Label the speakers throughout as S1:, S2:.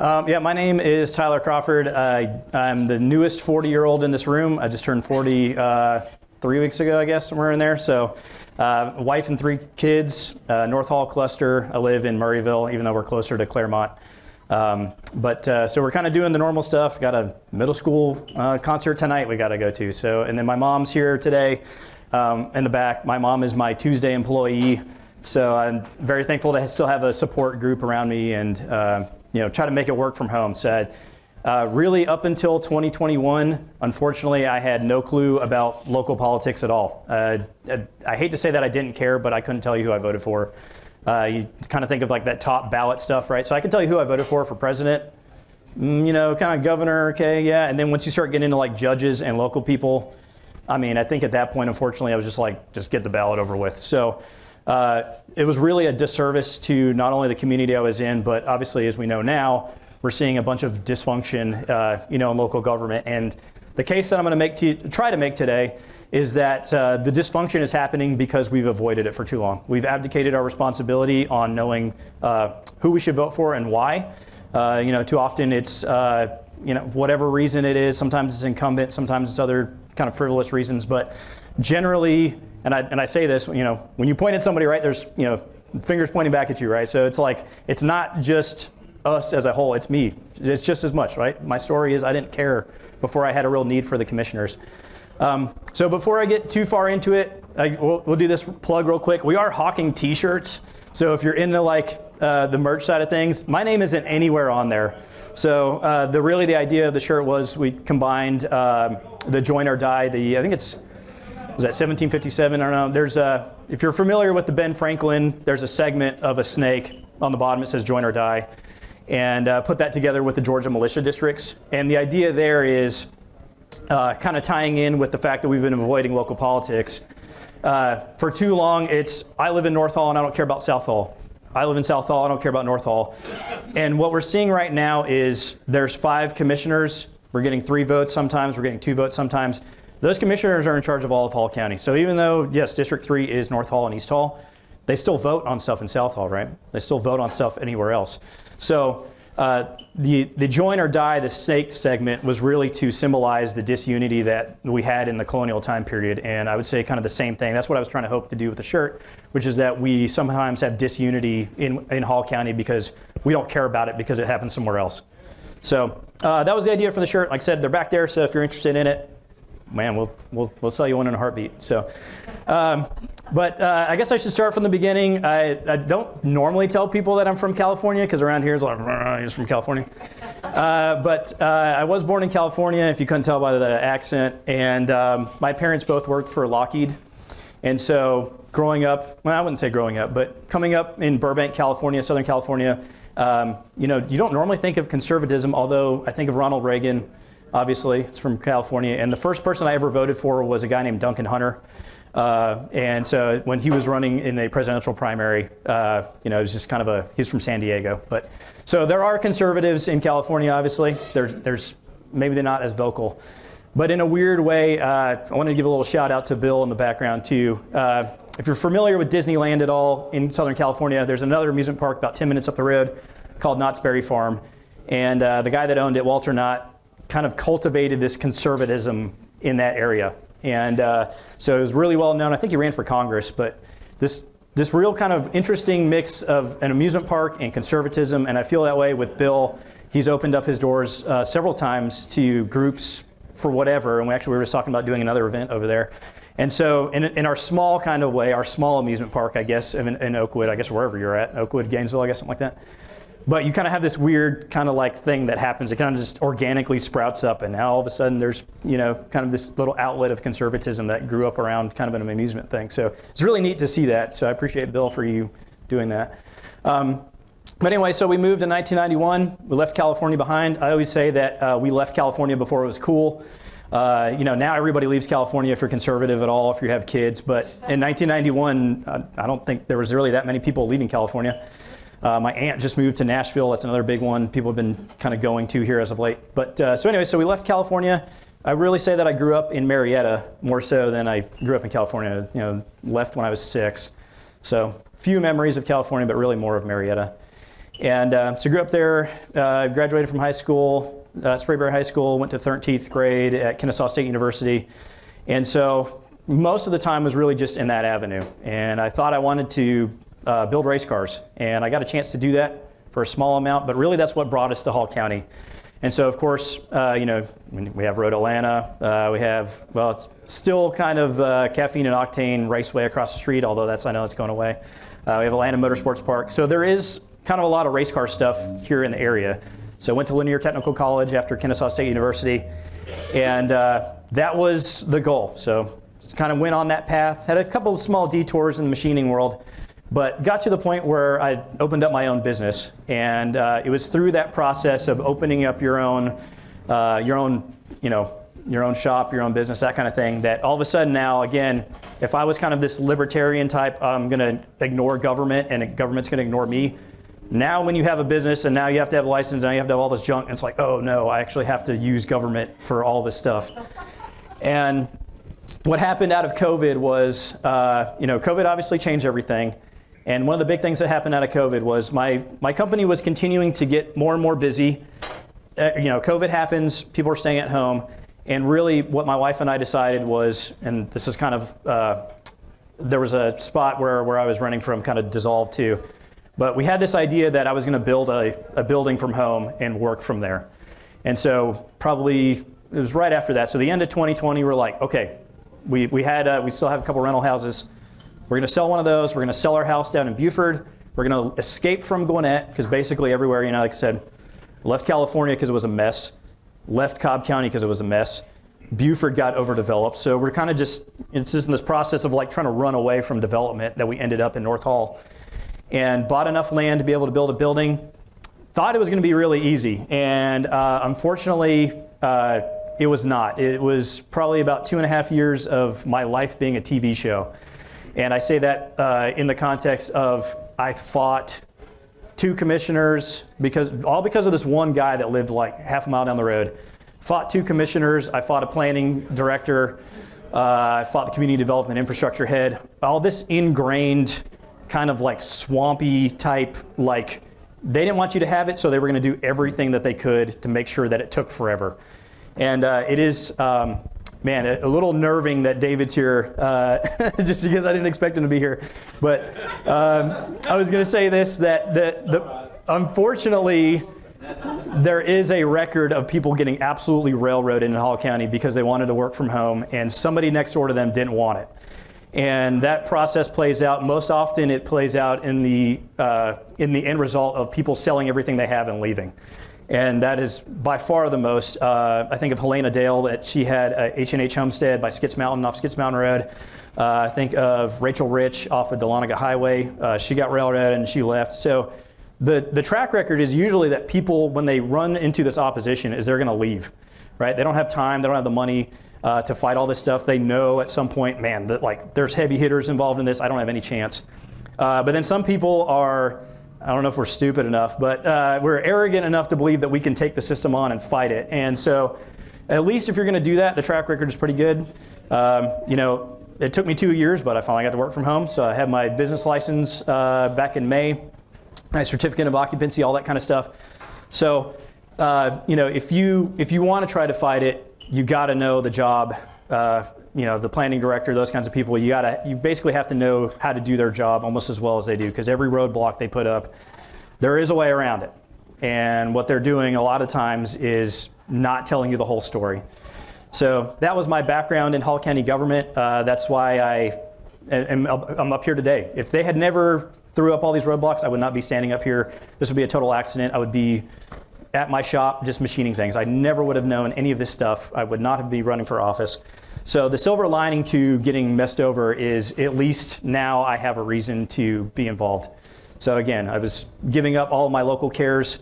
S1: Yeah, my name is Tyler Crawford. I'm the newest 40-year-old in this room. I just turned 40 3 weeks ago, I guess, somewhere in there. So wife and 3 kids, North Hall cluster. I live in Murrayville, even though we're closer to Claremont. So we're kind of doing the normal stuff. Got a middle school concert tonight we got to go to. So, and then my mom's here today in the back. My mom is my Tuesday employee. So I'm very thankful to still have a support group around me and try to make it work from home. So really up until 2021, unfortunately, I had no clue about local politics at all. I hate to say that I didn't care, but I couldn't tell you who I voted for. You kind of think of like that top ballot stuff, right? So I can tell you who I voted for president, kind of governor, okay, yeah. And then once you start getting into like judges and local people, I mean, I think at that point, unfortunately, I was just like, just get the ballot over with. So it was really a disservice to not only the community I was in, but obviously, as we know now, we're seeing a bunch of dysfunction, in local government. And the case that I'm going to try to make today is that the dysfunction is happening because we've avoided it for too long. We've abdicated our responsibility on knowing who we should vote for and why. Too often it's whatever reason it is. Sometimes it's incumbent, sometimes it's other kind of frivolous reasons. But generally, and I say this, when you point at somebody, right, there's fingers pointing back at you, right? So it's like it's not just us as a whole, it's me. It's just as much, right? My story is I didn't care before I had a real need for the commissioners. So before I get too far into it, we'll do this plug real quick. We are hawking t-shirts. So if you're into like the merch side of things, my name isn't anywhere on there. So the idea of the shirt was we combined the Join or Die, I think was that 1757? I don't know. If you're familiar with the Ben Franklin, there's a segment of a snake on the bottom. It says Join or Die. And put that together with the Georgia militia districts. And the idea there is kind of tying in with the fact that we've been avoiding local politics. For too long, I live in North Hall and I don't care about South Hall. I live in South Hall, I don't care about North Hall. And what we're seeing right now is there's 5 commissioners. We're getting 3 votes sometimes, we're getting 2 votes sometimes. Those commissioners are in charge of all of Hall County. So even though, yes, District 3 is North Hall and East Hall, they still vote on stuff in South Hall, right? They still vote on stuff anywhere else. So the Join or Die, the snake segment, was really to symbolize the disunity that we had in the colonial time period. And I would say kind of the same thing. That's what I was trying to hope to do with the shirt, which is that we sometimes have disunity in Hall County because we don't care about it because it happens somewhere else. So that was the idea for the shirt. Like I said, they're back there, so if you're interested in it, man, we'll sell you one in a heartbeat. So, but I guess I should start from the beginning. I don't normally tell people that I'm from California because around here it's like, he's from California. But I was born in California, if you couldn't tell by the accent. And my parents both worked for Lockheed. And so growing up, well, I wouldn't say growing up, but coming up in Burbank, California, Southern California, you don't normally think of conservatism, although I think of Ronald Reagan. Obviously, it's from California. And the first person I ever voted for was a guy named Duncan Hunter. And so when he was running in a presidential primary, it was just kind of he's from San Diego. But so there are conservatives in California, obviously. There's maybe they're not as vocal. But in a weird way, I want to give a little shout out to Bill in the background too. If you're familiar with Disneyland at all in Southern California, there's another amusement park about 10 minutes up the road called Knott's Berry Farm. And the guy that owned it, Walter Knott, kind of cultivated this conservatism in that area. And so it was really well known. I think he ran for Congress, but this real kind of interesting mix of an amusement park and conservatism, and I feel that way with Bill. He's opened up his doors several times to groups for whatever, and we were just talking about doing another event over there. And so in our small kind of way, our small amusement park, I guess, in Oakwood, I guess wherever you're at, Oakwood, Gainesville, I guess, something like that. But you kind of have this weird kind of like thing that happens. It kind of just organically sprouts up, and now all of a sudden there's kind of this little outlet of conservatism that grew up around kind of an amusement thing. So it's really neat to see that. So I appreciate Bill for you doing that. But anyway, so we moved in 1991. We left California behind. I always say that we left California before it was cool. Now everybody leaves California if you're conservative at all, if you have kids. But in 1991, I don't think there was really that many people leaving California. My aunt just moved to Nashville. That's another big one people have been kind of going to here as of late. But so we left California. I really say that I grew up in Marietta more so than I grew up in California. Left when I was 6. So few memories of California, but really more of Marietta. And so grew up there, graduated from high school, Sprayberry High School, went to 13th grade at Kennesaw State University. And so most of the time was really just in that avenue. And I thought I wanted to build race cars. And I got a chance to do that for a small amount, but really that's what brought us to Hall County. And so, of course, you know, we have Road Atlanta. We have, well, it's still kind of caffeine and octane raceway across the street, although I know it's going away. We have Atlanta Motorsports Park. So there is kind of a lot of race car stuff here in the area. So I went to Linear Technical College after Kennesaw State University, and that was the goal. So kind of went on that path, had a couple of small detours in the machining world, but got to the point where I opened up my own business. And it was through that process of opening up your own shop, your own business, that kind of thing, that all of a sudden now, again, if I was kind of this libertarian type, I'm going to ignore government and government's going to ignore me. Now when you have a business and now you have to have a license and now you have to have all this junk, and it's like, oh no, I actually have to use government for all this stuff. And what happened out of COVID was, COVID obviously changed everything. And one of the big things that happened out of COVID was my company was continuing to get more and more busy. COVID happens, people are staying at home. And really what my wife and I decided was, and this is kind of, there was a spot where I was running from kind of dissolved too. But we had this idea that I was going to build a building from home and work from there. And so probably it was right after that. So the end of 2020, we're like, okay, we still have a couple rental houses. We're going to sell one of those. We're going to sell our house down in Buford. We're going to escape from Gwinnett, because basically everywhere, like I said, left California because it was a mess, left Cobb County because it was a mess. Buford got overdeveloped. So we're kind of it's just in this process of like trying to run away from development that we ended up in North Hall. And bought enough land to be able to build a building. Thought it was going to be really easy, and unfortunately, it was not. It was probably about 2.5 years of my life being a TV show. And I say that in the context of I fought 2 commissioners because of this one guy that lived like half a mile down the road. Fought 2 commissioners. I fought a planning director. I fought the community development infrastructure head. All this ingrained kind of like swampy type, like they didn't want you to have it, so they were going to do everything that they could to make sure that it took forever. And it is, a little nerving that David's here, just because I didn't expect him to be here. But I was going to say this, that unfortunately, there is a record of people getting absolutely railroaded in Hall County because they wanted to work from home, and somebody next door to them didn't want it. And that process plays out. Most often it plays out in the end result of people selling everything they have and leaving. And that is by far the most. I think of Helena Dale, that she had a H&H Homestead by Skits Mountain, off Skits Mountain Road. I think of Rachel Rich off of Dahlonega Highway. She got railroaded and she left. So the track record is usually that people, when they run into this opposition, is they're going to leave, right? They don't have time, they don't have the money to fight all this stuff. They know at some point, man, that like there's heavy hitters involved in this. I don't have any chance. But then some people are, I don't know if we're stupid enough, but we're arrogant enough to believe that we can take the system on and fight it. And so at least if you're going to do that, the track record is pretty good. It took me 2 years, but I finally got to work from home. So I had my business license back in May, my certificate of occupancy, all that kind of stuff. So, if you want to try to fight it, you got to know the job, the planning director, those kinds of people. You basically have to know how to do their job almost as well as they do, because every roadblock they put up, there is a way around it. And what they're doing a lot of times is not telling you the whole story. So that was my background in Hall County government. That's why I'm up here today. If they had never threw up all these roadblocks, I would not be standing up here. This would be a total accident. I would be at my shop just machining things. I never would have known any of this stuff. I would not have been running for office. So the silver lining to getting messed over is at least now I have a reason to be involved. So again, I was giving up all of my local cares.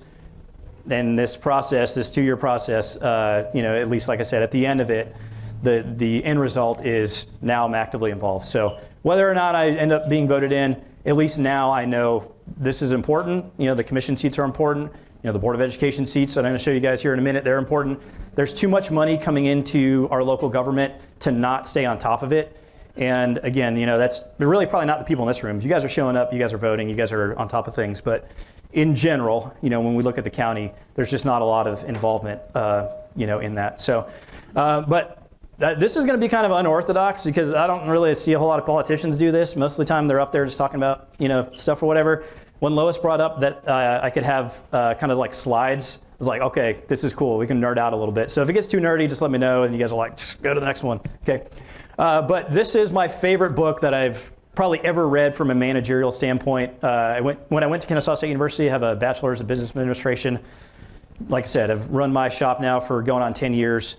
S1: And this process, this 2-year process, at least like I said, at the end of it, the end result is now I'm actively involved. So whether or not I end up being voted in, at least now I know this is important. The commission seats are important. The Board of Education seats that I'm going to show you guys here in a minute, they're important. There's too much money coming into our local government to not stay on top of it. And again, that's really probably not the people in this room. If you guys are showing up, you guys are voting, you guys are on top of things. But in general, when we look at the county, there's just not a lot of involvement, in that. So, but this is going to be kind of unorthodox because I don't really see a whole lot of politicians do this. Most of the time they're up there just talking about, stuff or whatever. When Lois brought up that I could have kind of like slides, I was like, okay, this is cool. We can nerd out a little bit. So if it gets too nerdy, just let me know. And you guys are like, just go to the next one. Okay. But this is my favorite book that I've probably ever read from a managerial standpoint. When I went to Kennesaw State University, I have a bachelor's of business administration. Like I said, I've run my shop now for going on 10 years.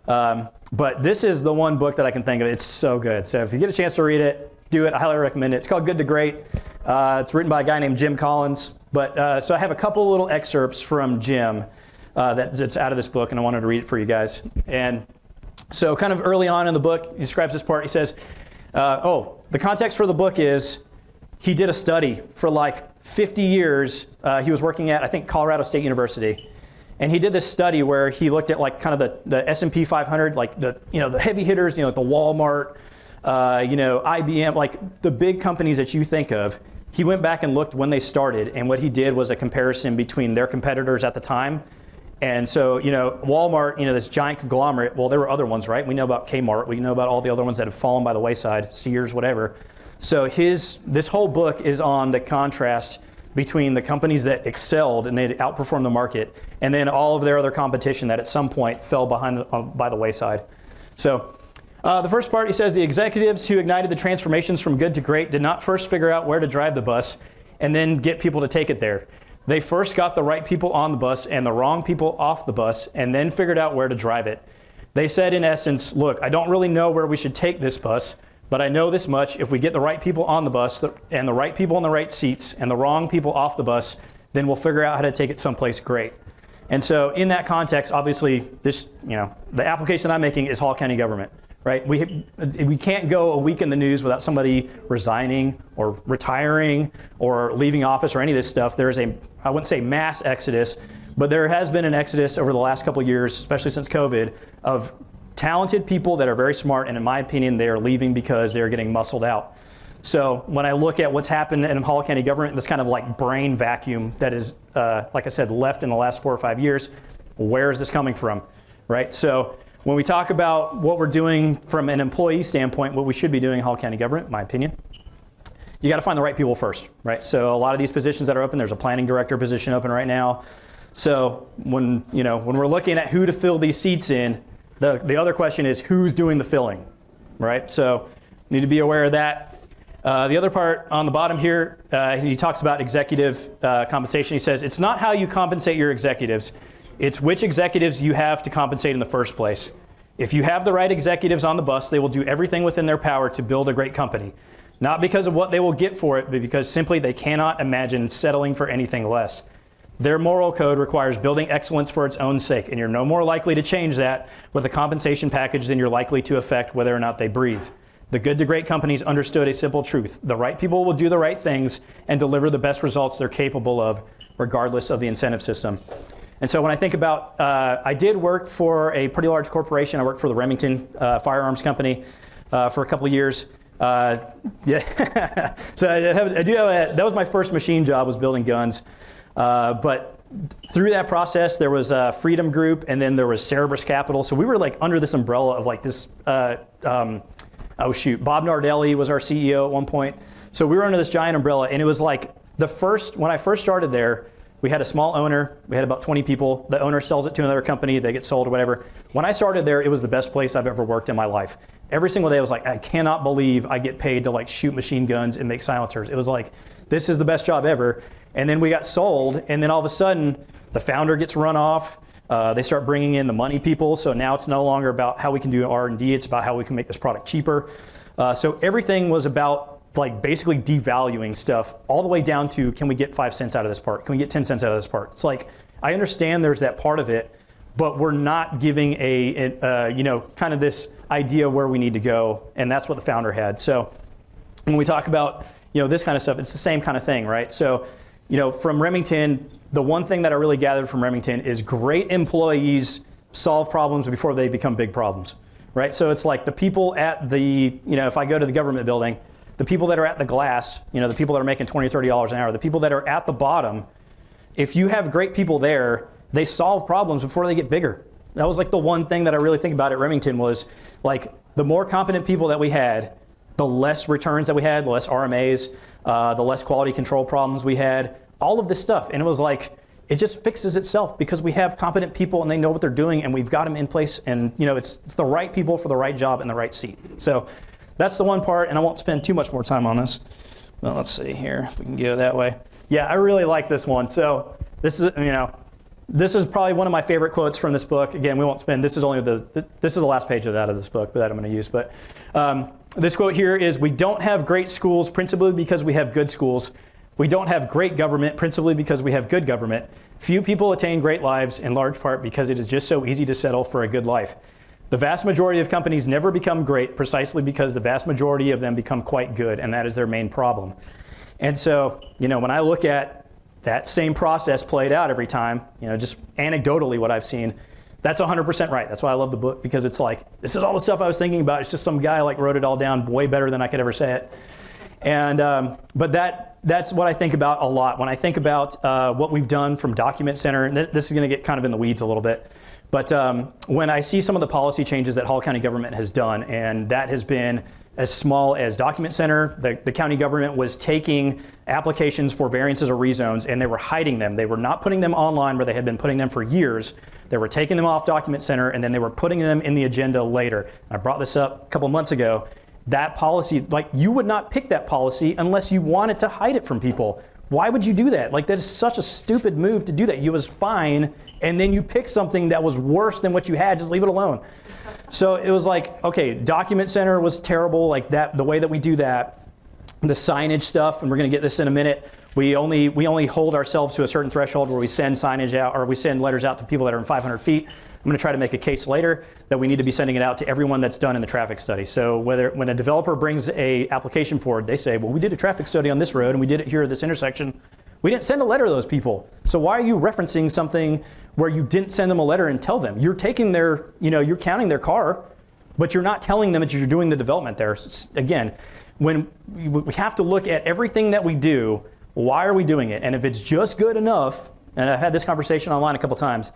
S1: But this is the one book that I can think of. It's so good. So if you get a chance to read it, do it. I highly recommend it. It's called Good to Great. It's written by a guy named Jim Collins. But so I have a couple little excerpts from Jim that's out of this book, and I wanted to read it for you guys. And so kind of early on in the book, he describes this part. He says, the context for the book is he did a study for like 50 years. He was working at, I think, Colorado State University. And he did this study where he looked at like kind of the S&P 500, like the heavy hitters, like the Walmart, IBM, like the big companies that you think of. He went back and looked when they started, and what he did was a comparison between their competitors at the time. And so, Walmart, this giant conglomerate, well, there were other ones, right? We know about Kmart. We know about all the other ones that have fallen by the wayside, Sears, whatever. So this whole book is on the contrast between the companies that excelled and they outperformed the market, and then all of their other competition that at some point fell by the wayside. So the first part, he says, the executives who ignited the transformations from good to great did not first figure out where to drive the bus and then get people to take it there. They first got the right people on the bus and the wrong people off the bus and then figured out where to drive it. They said, in essence, look, I don't really know where we should take this bus, but I know this much: if we get the right people on the bus and the right people in the right seats and the wrong people off the bus, then we'll figure out how to take it someplace great. And so in that context, obviously, this, the application I'm making is Hall County government, right? We can't go a week in the news without somebody resigning or retiring or leaving office or any of this stuff. There is I wouldn't say mass exodus, but there has been an exodus over the last couple of years, especially since COVID, of talented people that are very smart, and in my opinion, they are leaving because they're getting muscled out. So when I look at what's happened in Hall County government, this kind of like brain vacuum that is, like I said, left in the last 4 or 5 years, where is this coming from, right? So when we talk about what we're doing from an employee standpoint, what we should be doing in Hall County government, in my opinion, you got to find the right people first, right? So a lot of these positions that are open, there's a planning director position open right now. So when we're looking at who to fill these seats in, the other question is who's doing the filling, right? So you need to be aware of that. The other part on the bottom here, he talks about executive compensation. He says, it's not how you compensate your executives, it's which executives you have to compensate in the first place. If you have the right executives on the bus, they will do everything within their power to build a great company. Not because of what they will get for it, but because simply they cannot imagine settling for anything less. Their moral code requires building excellence for its own sake, and you're no more likely to change that with a compensation package than you're likely to affect whether or not they breathe. The good to great companies understood a simple truth: the right people will do the right things and deliver the best results they're capable of, regardless of the incentive system. And so when I think about, I did work for a pretty large corporation. I worked for the Remington Firearms Company for a couple of years. Yeah, so that was my first machine job, was building guns. But through that process, there was a Freedom Group, and then there was Cerberus Capital. So we were like under this umbrella of like this, Bob Nardelli was our CEO at one point. So we were under this giant umbrella, and it was like when I first started there, we had a small owner. We had about 20 people. The owner sells it to another company. They get sold or whatever. When I started there, it was the best place I've ever worked in my life. Every single day I was like, I cannot believe I get paid to like shoot machine guns and make silencers. It was like, this is the best job ever. And then we got sold, and then all of a sudden, the founder gets run off. They start bringing in the money people. So now it's no longer about how we can do R&D. It's about how we can make this product cheaper. So everything was about like basically devaluing stuff all the way down to, can we get 5 cents out of this part? Can we get 10 cents out of this part? It's like, I understand there's that part of it, but we're not giving kind of this idea of where we need to go. And that's what the founder had. So when we talk about, this kind of stuff, it's the same kind of thing, right? So, from Remington, the one thing that I really gathered from Remington is great employees solve problems before they become big problems, right? So it's like the people at the, if I go to the government building, the people that are at the glass, the people that are making $20, $30 an hour, the people that are at the bottom, if you have great people there, they solve problems before they get bigger. That was like the one thing that I really think about at Remington was like the more competent people that we had, the less returns that we had, the less RMAs, the less quality control problems we had, all of this stuff. And it was like, it just fixes itself because we have competent people and they know what they're doing and we've got them in place, and it's the right people for the right job in the right seat. So that's the one part, and I won't spend too much more time on this. Well, let's see here if we can go that way. Yeah, I really like this one. So this is, this is probably one of my favorite quotes from this book. Again, we won't spend, this is the last page of this book that I'm going to use. But this quote here is, "We don't have great schools principally because we have good schools. We don't have great government principally because we have good government. Few people attain great lives in large part because it is just so easy to settle for a good life. The vast majority of companies never become great precisely because the vast majority of them become quite good, and that is their main problem." And so, when I look at that same process played out every time, just anecdotally what I've seen, that's 100% right. That's why I love the book, because it's like, this is all the stuff I was thinking about. It's just some guy wrote it all down way better than I could ever say it. And but that's what I think about a lot when I think about what we've done from Document Center. And this is going to get kind of in the weeds a little bit. But when I see some of the policy changes that Hall County government has done, and that has been as small as Document Center, the county government was taking applications for variances or rezones and they were hiding them. They were not putting them online where they had been putting them for years. They were taking them off Document Center and then they were putting them in the agenda later. I brought this up a couple months ago. That policy, you would not pick that policy unless you wanted to hide it from people. Why would you do that? That is such a stupid move to do that. You was fine, and then you pick something that was worse than what you had, just leave it alone. So it was like, okay, Document Center was terrible, the way that we do that. The signage stuff, and we're gonna get this in a minute, we only hold ourselves to a certain threshold where we send signage out, or we send letters out to people that are in 500 feet. I'm going to try to make a case later that we need to be sending it out to everyone that's done in the traffic study. So when a developer brings a application forward, they say, well, we did a traffic study on this road and we did it here at this intersection. We didn't send a letter to those people. So why are you referencing something where you didn't send them a letter and tell them? You're taking their, you're counting their car, but you're not telling them that you're doing the development there. Again, when we have to look at everything that we do, why are we doing it? And if it's just good enough, and I've had this conversation online a couple times,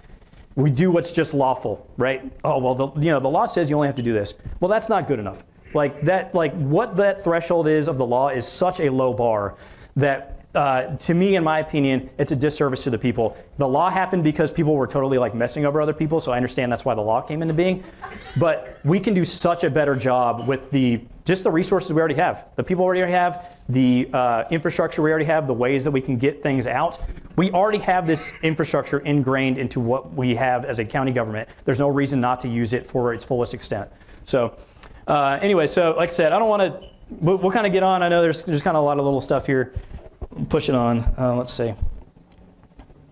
S1: we do what's just lawful, right? Oh, well, the law says you only have to do this. Well, that's not good enough. What that threshold is of the law is such a low bar that, to me, in my opinion, it's a disservice to the people. The law happened because people were totally messing over other people, so I understand that's why the law came into being. But we can do such a better job with just the resources we already have. The people we already have, the infrastructure we already have, the ways that we can get things out. We already have this infrastructure ingrained into what we have as a county government. There's no reason not to use it for its fullest extent. So anyway, so like I said, I don't want to, we'll kind of get on. I know there's kind of a lot of little stuff here. Push it on. Let's see.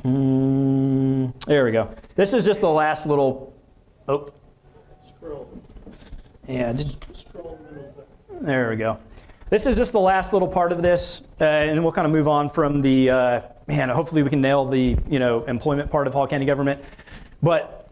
S1: There we go. This is just the last little,
S2: Scroll.
S1: Yeah.
S2: Scroll a little bit.
S1: There we go. This is just the last little part of this, and then we'll kind of move on from the, hopefully we can nail the, employment part of Hall County government. But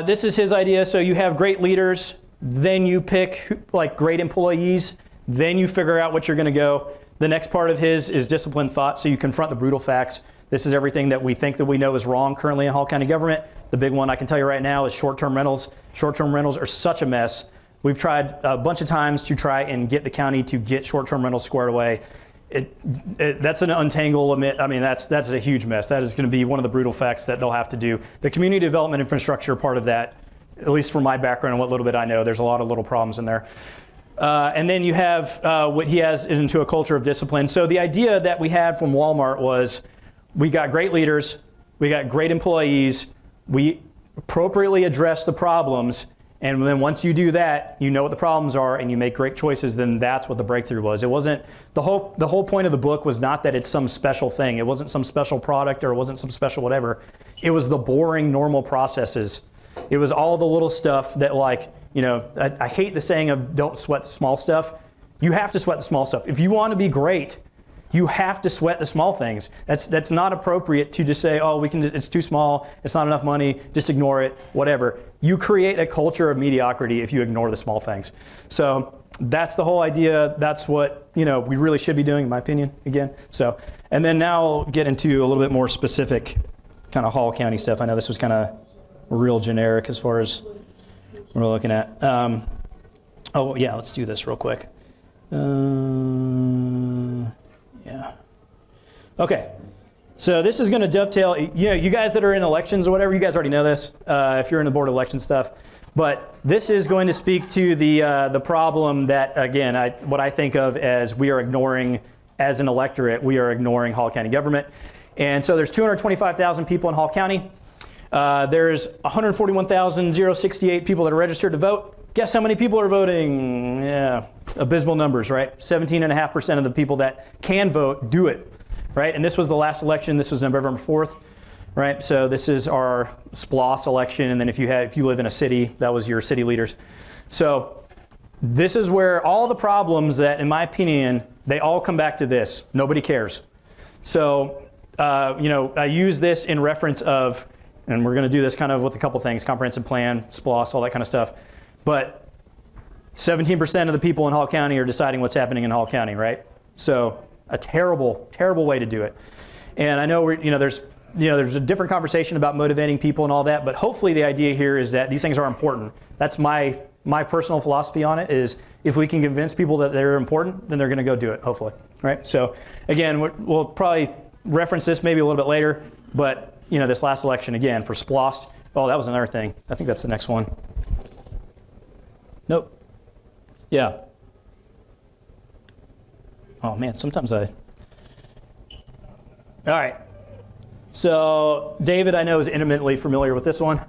S1: this is his idea. So you have great leaders, then you pick great employees, then you figure out what you're going to go. The next part of his is disciplined thought. So you confront the brutal facts. This is everything that we think that we know is wrong currently in Hall County government. The big one I can tell you right now is short-term rentals. Short-term rentals are such a mess. We've tried a bunch of times to try and get the county to get short-term rentals squared away. That's an untanglement. I mean, that's a huge mess. That is going to be one of the brutal facts that they'll have to do. The community development infrastructure part of that, at least from my background and what little bit I know, there's a lot of little problems in there. And then you have what he has into a culture of discipline. So the idea that we had from Walmart was we got great leaders, we got great employees, we appropriately address the problems, and then once you do that, you know what the problems are and you make great choices, then that's what the breakthrough was. It wasn't, the whole point of the book was not that it's some special thing. It wasn't some special product or it wasn't some special whatever. It was the boring normal processes. It was all the little stuff that I hate the saying of don't sweat the small stuff. You have to sweat the small stuff. If you want to be great, you have to sweat the small things. That's not appropriate to just say, oh, it's too small, it's not enough money, just ignore it, whatever. You create a culture of mediocrity if you ignore the small things. So that's the whole idea. That's what, we really should be doing, in my opinion, again. So, and then now I'll get into a little bit more specific kind of Hall County stuff. I know this was kind of real generic as far as what we're looking at. Oh, yeah, let's do this real quick. Yeah. Okay. So this is going to dovetail, you guys that are in elections or whatever, you guys already know this, if you're in the board of election stuff. But this is going to speak to the problem that, again, what I think of as we are ignoring, as an electorate, we are ignoring Hall County government. And so there's 225,000 people in Hall County. There's 141,068 people that are registered to vote. Guess how many people are voting? Yeah, abysmal numbers, right? 17.5% of the people that can vote do it, right? And this was the last election. This was November 4th, right? So this is our FLOST election. And then if you live in a city, that was your city leaders. So this is where all the problems that, in my opinion, they all come back to this. Nobody cares. So, I use this in reference of, and we're going to do this kind of with a couple things, comprehensive plan, SPLOST, all that kind of stuff. But 17% of the people in Hall County are deciding what's happening in Hall County, right? So a terrible, terrible way to do it. And I know there's a different conversation about motivating people and all that, but hopefully the idea here is that these things are important. That's my personal philosophy on it is if we can convince people that they're important, then they're going to go do it, hopefully, right? So again, we'll probably reference this maybe a little bit later, but this last election again for SPLOST. Oh, that was another thing. I think that's the next one. Nope. Yeah. Oh man, sometimes all right. So David, I know, is intimately familiar with this one.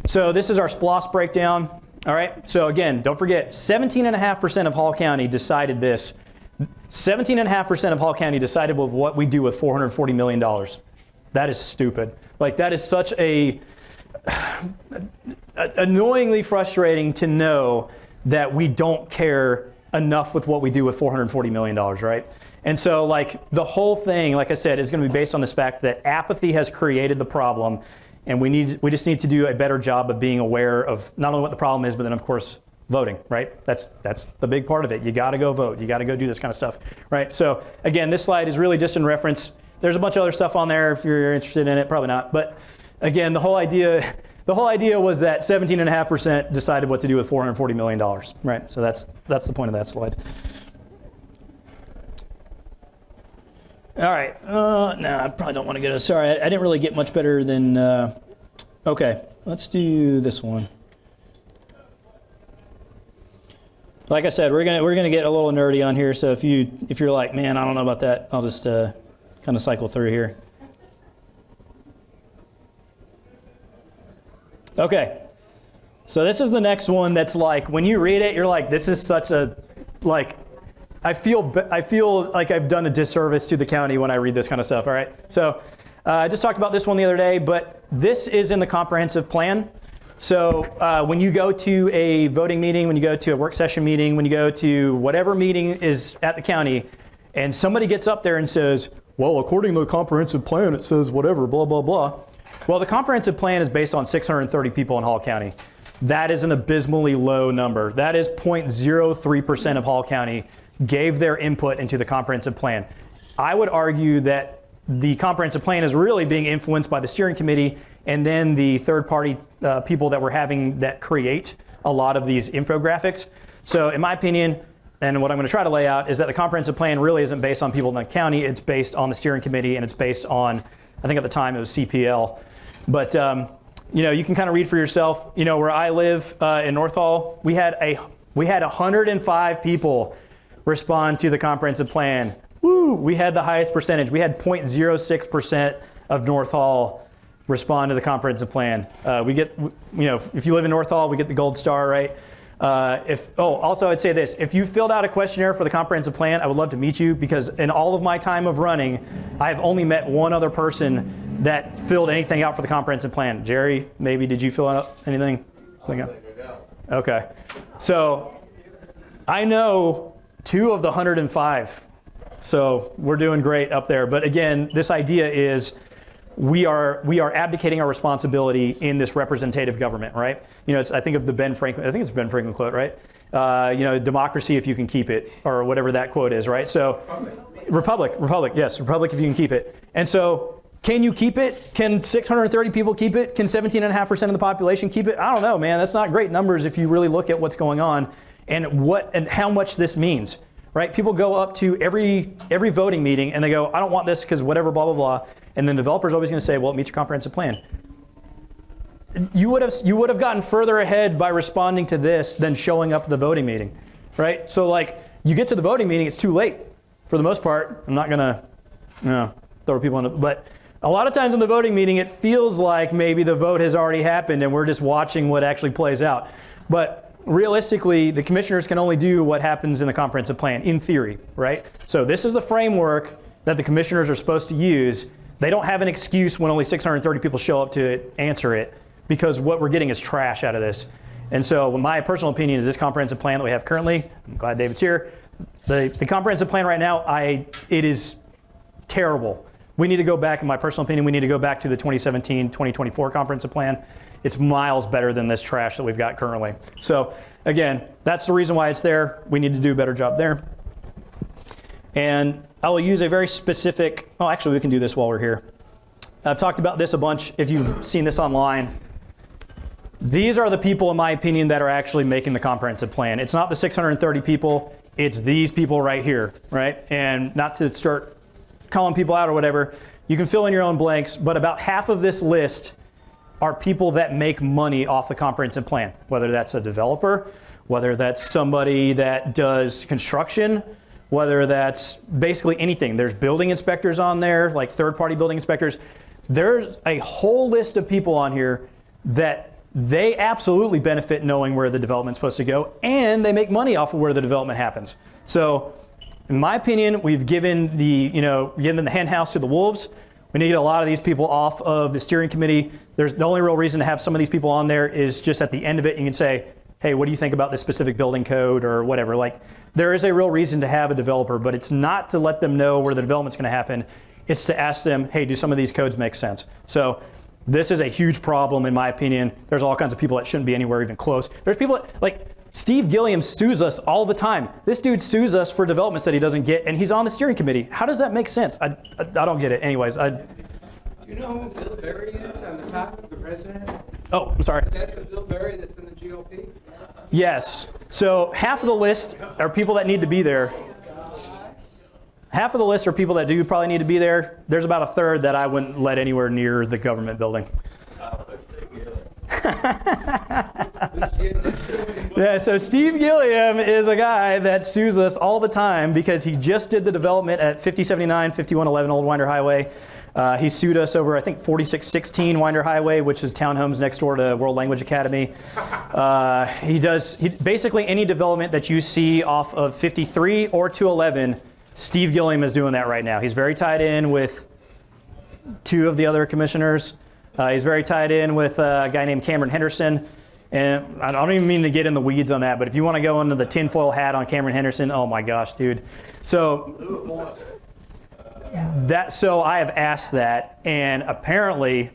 S1: So this is our SPLOST breakdown. All right. So again, don't forget, 17.5% of Hall County decided this. 17.5% of Hall County decided what we do with $440 million. That is stupid. Like that is such annoyingly frustrating to know that we don't care enough with what we do with $440 million, right? And so like the whole thing, like I said, is going to be based on this fact that apathy has created the problem, and we just need to do a better job of being aware of not only what the problem is, but then of course voting, right? That's the big part of it. You got to go vote. You got to go do this kind of stuff, right? So again, this slide is really just in reference. There's a bunch of other stuff on there if you're interested in it, probably not. But again, the whole idea was that 17.5% decided what to do with $440 million, right? So that's the point of that slide. All right. No, I probably don't want to go to. Sorry, I didn't really get much better than. Okay, let's do this one. Like I said, we're gonna get a little nerdy on here. So if you're like, man, I don't know about that, I'll just kind of cycle through here. Okay, so this is the next one that's like, when you read it, you're like, this is such a, like, I feel like I've done a disservice to the county when I read this kind of stuff, all right? So I just talked about this one the other day, but this is in the comprehensive plan. So when you go to a voting meeting, when you go to a work session meeting, when you go to whatever meeting is at the county, and somebody gets up there and says, well, according to the comprehensive plan, it says whatever, blah, blah, blah. Well, the comprehensive plan is based on 630 people in Hall County. That is an abysmally low number. That is 0.03% of Hall County gave their input into the comprehensive plan. I would argue that the comprehensive plan is really being influenced by the steering committee and then the third-party people that we're having that create a lot of these infographics. So in my opinion, and what I'm going to try to lay out, is that the comprehensive plan really isn't based on people in the county. It's based on the steering committee, and it's based on, I think at the time it was CPL. But you can kind of read for yourself. Where I live in North Hall, we had 105 people respond to the comprehensive plan. Woo! We had the highest percentage. We had 0.06% of North Hall respond to the comprehensive plan. We get, if you live in North Hall, we get the gold star, right? Also I'd say this, if you filled out a questionnaire for the comprehensive plan, I would love to meet you, because in all of my time of running, I've only met one other person that filled anything out for the comprehensive plan. Jerry, maybe did you fill out anything?
S2: I think I got.
S1: Okay. So I know 2 of the 105. So we're doing great up there. But again, this idea is we are abdicating our responsibility in this representative government, right? I think of the Ben Franklin, I think it's a Ben Franklin quote, right? democracy if you can keep it, or whatever that quote is, right? So, Republic, yes, Republic if you can keep it. And so, can you keep it? Can 630 people keep it? Can 17.5% of the population keep it? I don't know, man. That's not great numbers if you really look at what's going on and how much this means, right? People go up to every voting meeting and they go, I don't want this because whatever, blah, blah, blah. And then the developer's always going to say, well, it meets your comprehensive plan. You would have gotten further ahead by responding to this than showing up at the voting meeting, right? So like you get to the voting meeting, it's too late for the most part. I'm not going to throw people in it, but a lot of times in the voting meeting, it feels like maybe the vote has already happened and we're just watching what actually plays out. But realistically, the commissioners can only do what happens in the comprehensive plan, in theory, right? So this is the framework that the commissioners are supposed to use. They don't have an excuse when only 630 people show up to answer it, because what we're getting is trash out of this. And so my personal opinion is this comprehensive plan that we have currently, I'm glad David's here, the comprehensive plan right now, it is terrible. We need to go back, in my personal opinion, we need to go back to the 2017-2024 comprehensive plan. It's miles better than this trash that we've got currently. So again, that's the reason why it's there. We need to do a better job there. And I will use a very specific, actually we can do this while we're here. I've talked about this a bunch if you've seen this online. These are the people, in my opinion, that are actually making the comprehensive plan. It's not the 630 people, it's these people right here, right? And not to start calling people out or whatever, you can fill in your own blanks, but about half of this list are people that make money off the comprehensive plan, whether that's a developer, whether that's somebody that does construction, whether that's basically anything. There's building inspectors on there, like third-party building inspectors. There's a whole list of people on here that they absolutely benefit knowing where the development's supposed to go, and they make money off of where the development happens. So, in my opinion, we've given the hen house to the wolves. We need to get a lot of these people off of the steering committee. There's the only real reason to have some of these people on there is just at the end of it, you can say, hey, what do you think about this specific building code or whatever? Like, there is a real reason to have a developer, but it's not to let them know where the development's going to happen. It's to ask them, hey, do some of these codes make sense? So this is a huge problem, in my opinion. There's all kinds of people that shouldn't be anywhere even close. There's people that, like, Steve Gilliam sues us all the time. This dude sues us for developments that he doesn't get, and he's on the steering committee. How does that make sense? I don't get it. Anyways,
S3: Do you know who Bill Berry is on the top, the president?
S1: Oh, I'm sorry.
S3: Is that the Bill Berry that's in the GOP?
S1: Yes. So half of the list are people that need to be there. Half of the list are people that do probably need to be there. There's about a third that I wouldn't let anywhere near the government building. Yeah, so Steve Gilliam is a guy that sues us all the time because he just did the development at 5079, 5111 Old Winder Highway. He sued us over, I think, 4616 Winder Highway, which is townhomes next door to World Language Academy. Basically any development that you see off of 53 or 211, Steve Gilliam is doing that right now. He's very tied in with two of the other commissioners. He's very tied in with a guy named Cameron Henderson. And I don't even mean to get in the weeds on that, but if you want to go into the tinfoil hat on Cameron Henderson, oh my gosh, dude. So I have asked that, and apparently,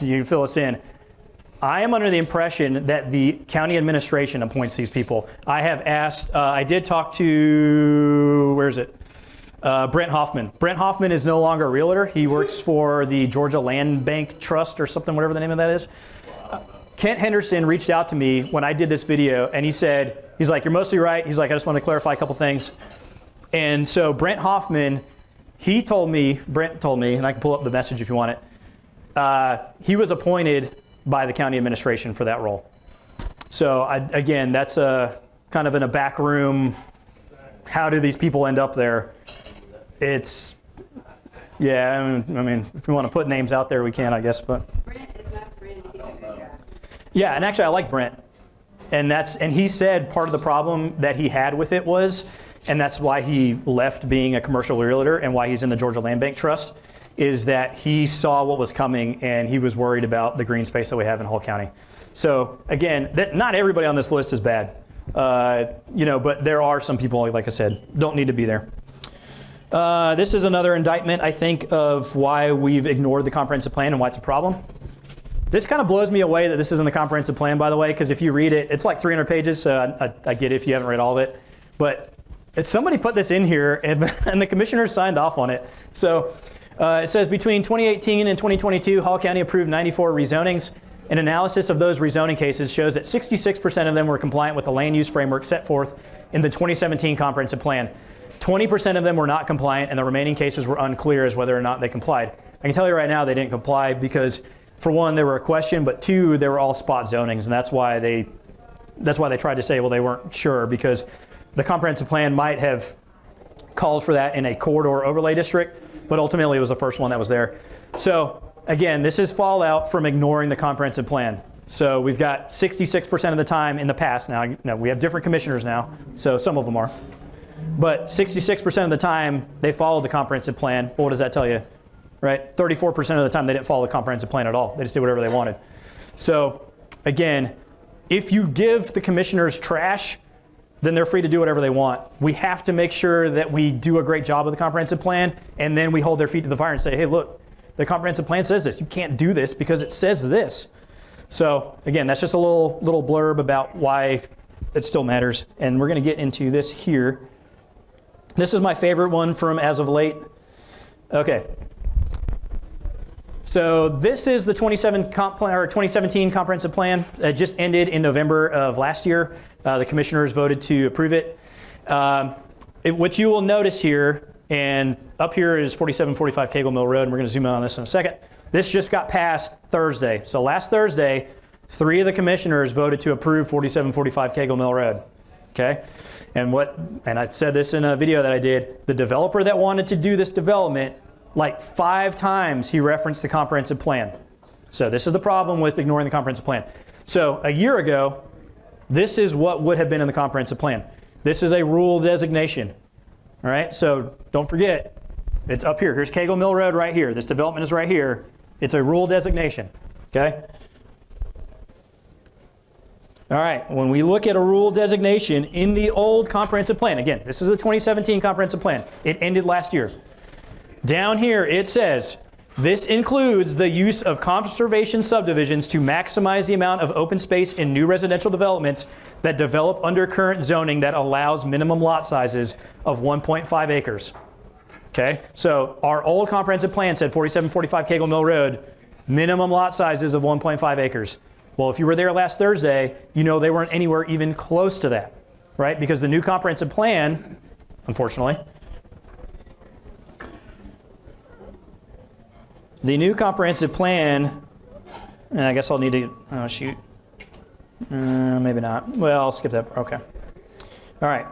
S1: you can fill us in, I am under the impression that the county administration appoints these people. I have asked, I did talk to, where is it? Brent Hoffman. Brent Hoffman is no longer a realtor. He works for the Georgia Land Bank Trust or something, whatever the name of that is. Kent Henderson reached out to me when I did this video, and he said, he's like, you're mostly right. He's like, I just want to clarify a couple things. And so Brent Hoffman, Brent told me, and I can pull up the message if you want it. He was appointed by the county administration for that role. So again, that's kind of in a back room. How do these people end up there? It's, yeah, I mean, if we want to put names out there, we can, I guess, but.
S4: Brent is my friend, he's a good guy.
S1: Yeah, and actually I like Brent. And he said part of the problem that he had with it was, and that's why he left being a commercial realtor and why he's in the Georgia Land Bank Trust, is that he saw what was coming and he was worried about the green space that we have in Hull County. So again, not everybody on this list is bad. But there are some people, like I said, don't need to be there. This is another indictment, I think, of why we've ignored the comprehensive plan and why it's a problem. This kind of blows me away that this is in the comprehensive plan, by the way, because if you read it, it's like 300 pages, so I get it if you haven't read all of it. But somebody put this in here, and the commissioners signed off on it. So it says between 2018 and 2022, Hall County approved 94 rezonings. An analysis of those rezoning cases shows that 66% of them were compliant with the land use framework set forth in the 2017 comprehensive plan. 20% of them were not compliant, and the remaining cases were unclear as whether or not they complied. I can tell you right now they didn't comply because, for one, they were a question, but two, they were all spot zonings, and that's why they tried to say, well, they weren't sure, because the comprehensive plan might have called for that in a corridor overlay district, but ultimately it was the first one that was there. So again, this is fallout from ignoring the comprehensive plan. So we've got 66% of the time in the past now. We have different commissioners now, so some of them are. But 66% of the time they followed the comprehensive plan. Well, what does that tell you? Right? 34% of the time they didn't follow the comprehensive plan at all. They just did whatever they wanted. So again, if you give the commissioners trash, then they're free to do whatever they want. We have to make sure that we do a great job with the comprehensive plan, and then we hold their feet to the fire and say, hey, look, the comprehensive plan says this. You can't do this because it says this. So again, that's just a little blurb about why it still matters. And we're going to get into this here. This is my favorite one from as of late. Okay. So this is the 2017 comprehensive plan that just ended in November of last year. The commissioners voted to approve it. What you will notice here, and up here is 4745 Cagle Mill Road, and we're going to zoom in on this in a second. This just got passed Thursday. So last Thursday, 3 of the commissioners voted to approve 4745 Cagle Mill Road. Okay? And I said this in a video that I did, the developer that wanted to do this development, like 5 times he referenced the comprehensive plan. So this is the problem with ignoring the comprehensive plan. So a year ago, this is what would have been in the comprehensive plan. This is a rule designation. All right, so don't forget, it's up here. Here's Cagle Mill Road right here. This development is right here. It's a rule designation, okay? All right, when we look at a rule designation in the old comprehensive plan, again, this is the 2017 comprehensive plan. It ended last year. Down here it says, this includes the use of conservation subdivisions to maximize the amount of open space in new residential developments that develop under current zoning that allows minimum lot sizes of 1.5 acres. Okay, so our old comprehensive plan said 4745 Cagle Mill Road, minimum lot sizes of 1.5 acres. Well, if you were there last Thursday, you know they weren't anywhere even close to that, right? Because the new comprehensive plan, unfortunately, the new comprehensive plan, and I guess I'll need to, oh shoot, maybe not. Well, I'll skip that, okay. All right.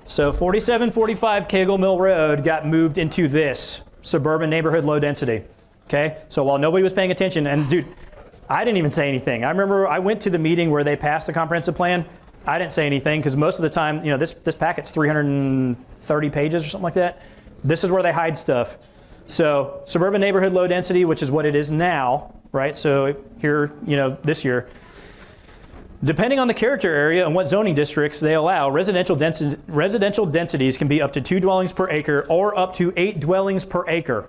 S1: So 4745 Cagle Mill Road got moved into this suburban neighborhood low density, okay? So while nobody was paying attention, and dude, I didn't even say anything. I remember I went to the meeting where they passed the comprehensive plan. I didn't say anything because most of the time, you know, this packet's 330 pages or something like that. This is where they hide stuff. So suburban neighborhood low density, which is what it is now, right? So here, you know, this year, depending on the character area and what zoning districts they allow, residential densities can be up to 2 dwellings per acre or up to 8 dwellings per acre.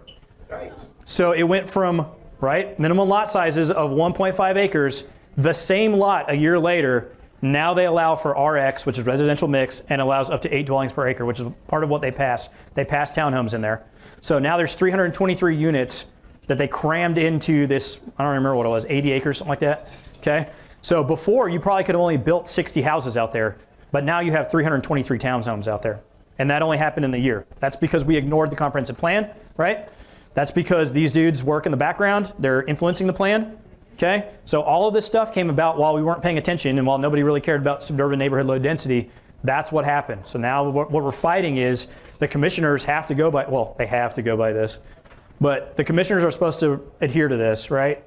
S2: Right.
S1: So it went from, right, minimum lot sizes of 1.5 acres, the same lot a year later, now they allow for RX, which is residential mix, and allows up to 8 dwellings per acre, which is part of what they passed. They passed townhomes in there. So now there's 323 units that they crammed into this, I don't remember what it was, 80 acres, something like that, okay? So before, you probably could have only built 60 houses out there, but now you have 323 townhomes out there. And that only happened in the year. That's because we ignored the comprehensive plan, right? That's because these dudes work in the background. They're influencing the plan, okay? So all of this stuff came about while we weren't paying attention and while nobody really cared about suburban neighborhood low density. That's what happened. So now what we're fighting is the commissioners have to go by, well, they have to go by this, but the commissioners are supposed to adhere to this, right?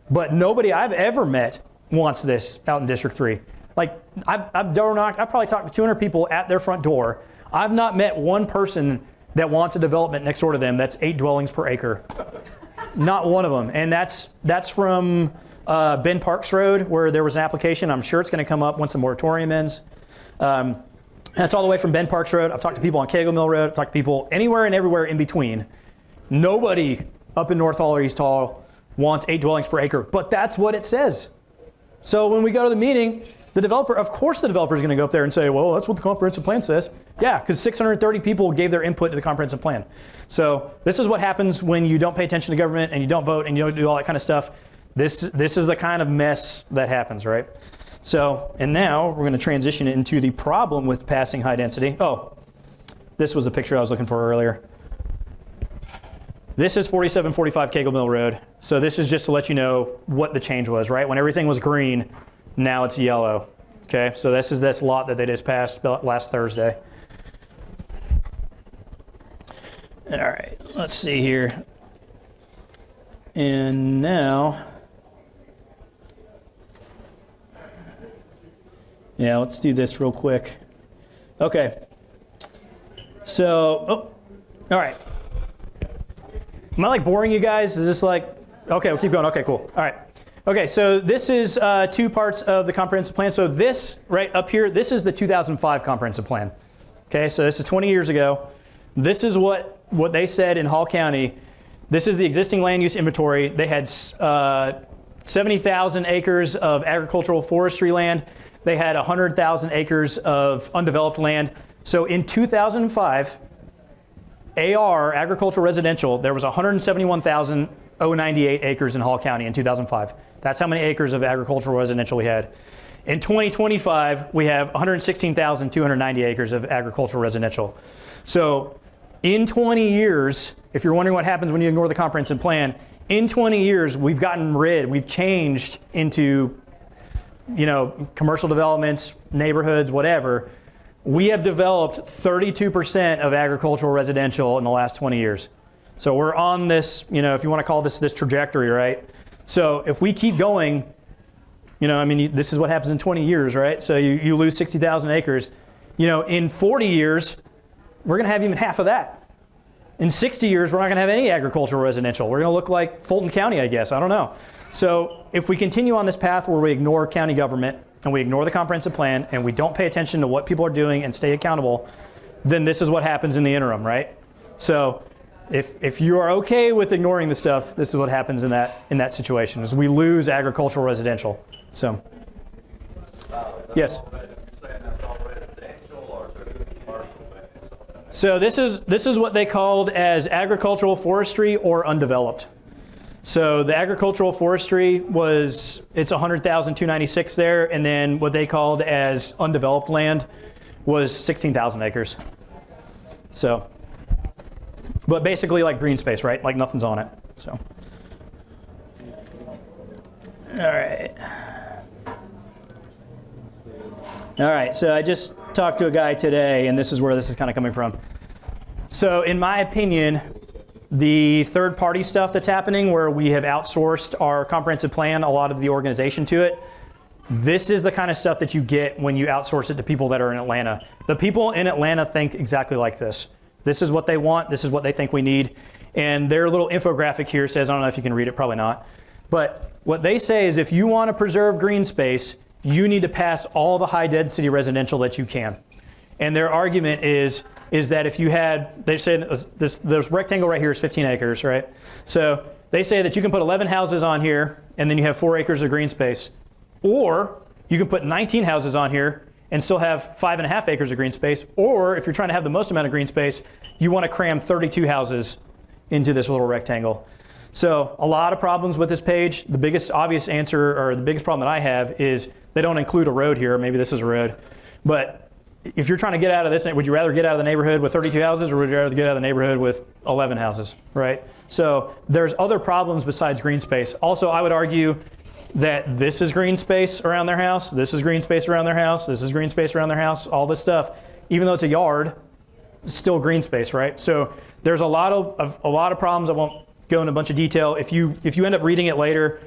S1: But nobody I've ever met wants this out in District 3. Like, I've door knocked, I've probably talked to 200 people at their front door. I've not met one person that wants a development next door to them that's 8 dwellings per acre. Not one of them. And that's from Ben Parks Road, where there was an application. I'm sure it's going to come up once the moratorium ends. That's all the way from Ben Parks Road. I've talked to people on Cagle Mill Road. I've talked to people anywhere and everywhere in between. Nobody up in North Hall or East Hall wants 8 dwellings per acre, but that's what it says. So when we go to the meeting, the developer, of course the developer is going to go up there and say, well, that's what the comprehensive plan says. Yeah, because 630 people gave their input to the comprehensive plan. So this is what happens when you don't pay attention to government and you don't vote and you don't do all that kind of stuff. This is the kind of mess that happens, right? So, and now we're going to transition into the problem with passing high density. Oh, this was the picture I was looking for earlier. This is 4745 Cagle Mill Road. So this is just to let you know what the change was, right? When everything was green, now it's yellow. Okay, so this is this lot that they just passed last Thursday. All right, let's see here. And now, yeah, let's do this real quick. Okay. So, all right. Am I like boring you guys? Is this like, okay, we'll keep going. Okay, cool. All right. Okay, so this is 2 parts of the comprehensive plan. So this right up here, this is the 2005 comprehensive plan. Okay, so this is 20 years ago. This is what they said in Hall County. This is the existing land use inventory. They had 70,000 acres of agricultural forestry land. They had 100,000 acres of undeveloped land. So in 2005, AR, agricultural residential, there was 171,098 acres in Hall County in 2005. That's how many acres of agricultural residential we had. In 2025, we have 116,290 acres of agricultural residential. So in 20 years, if you're wondering what happens when you ignore the comprehensive plan, in 20 years, we've changed into, commercial developments, neighborhoods, whatever. We have developed 32% of agricultural residential in the last 20 years. So we're on this, if you want to call this trajectory, right? So if we keep going, this is what happens in 20 years, right? So you lose 60,000 acres. In 40 years, we're going to have even half of that. In 60 years, we're not going to have any agricultural residential. We're going to look like Fulton County, I guess. I don't know. So if we continue on this path where we ignore county government and we ignore the comprehensive plan and we don't pay attention to what people are doing and stay accountable, then this is what happens in the interim, right? So if you are okay with ignoring the stuff, this is what happens in that situation, is we lose agricultural residential. So, yes. So this is what they called as agricultural forestry or undeveloped. So the agricultural forestry it's 100,296 there, and then what they called as undeveloped land was 16,000 acres. So, but basically like green space, right? Like nothing's on it. So, all right. So I just talked to a guy today, and this is where this is kind of coming from. So in my opinion, the third-party stuff that's happening where we have outsourced our comprehensive plan, a lot of the organization to it, this is the kind of stuff that you get when you outsource it to people that are in Atlanta. The people in Atlanta think exactly like this. This is what they want. This is what they think we need. And their little infographic here says, I don't know if you can read it, probably not. But what they say is if you want to preserve green space, you need to pass all the high-density residential that you can. And their argument is that if you had, they say this rectangle right here is 15 acres, right? So they say that you can put 11 houses on here, and then you have 4 acres of green space. Or you can put 19 houses on here and still have 5.5 acres of green space. Or if you're trying to have the most amount of green space, you want to cram 32 houses into this little rectangle. So a lot of problems with this page. The biggest obvious answer, or the biggest problem that I have, is they don't include a road here. Maybe this is a road. But if you're trying to get out of this, would you rather get out of the neighborhood with 32 houses, or would you rather get out of the neighborhood with 11 houses, right? So there's other problems besides green space. Also, I would argue that this is green space around their house, this is green space around their house, this is green space around their house, all this stuff. Even though it's a yard, it's still green space, right? So there's a lot of problems. I won't go into a bunch of detail. If you end up reading it later,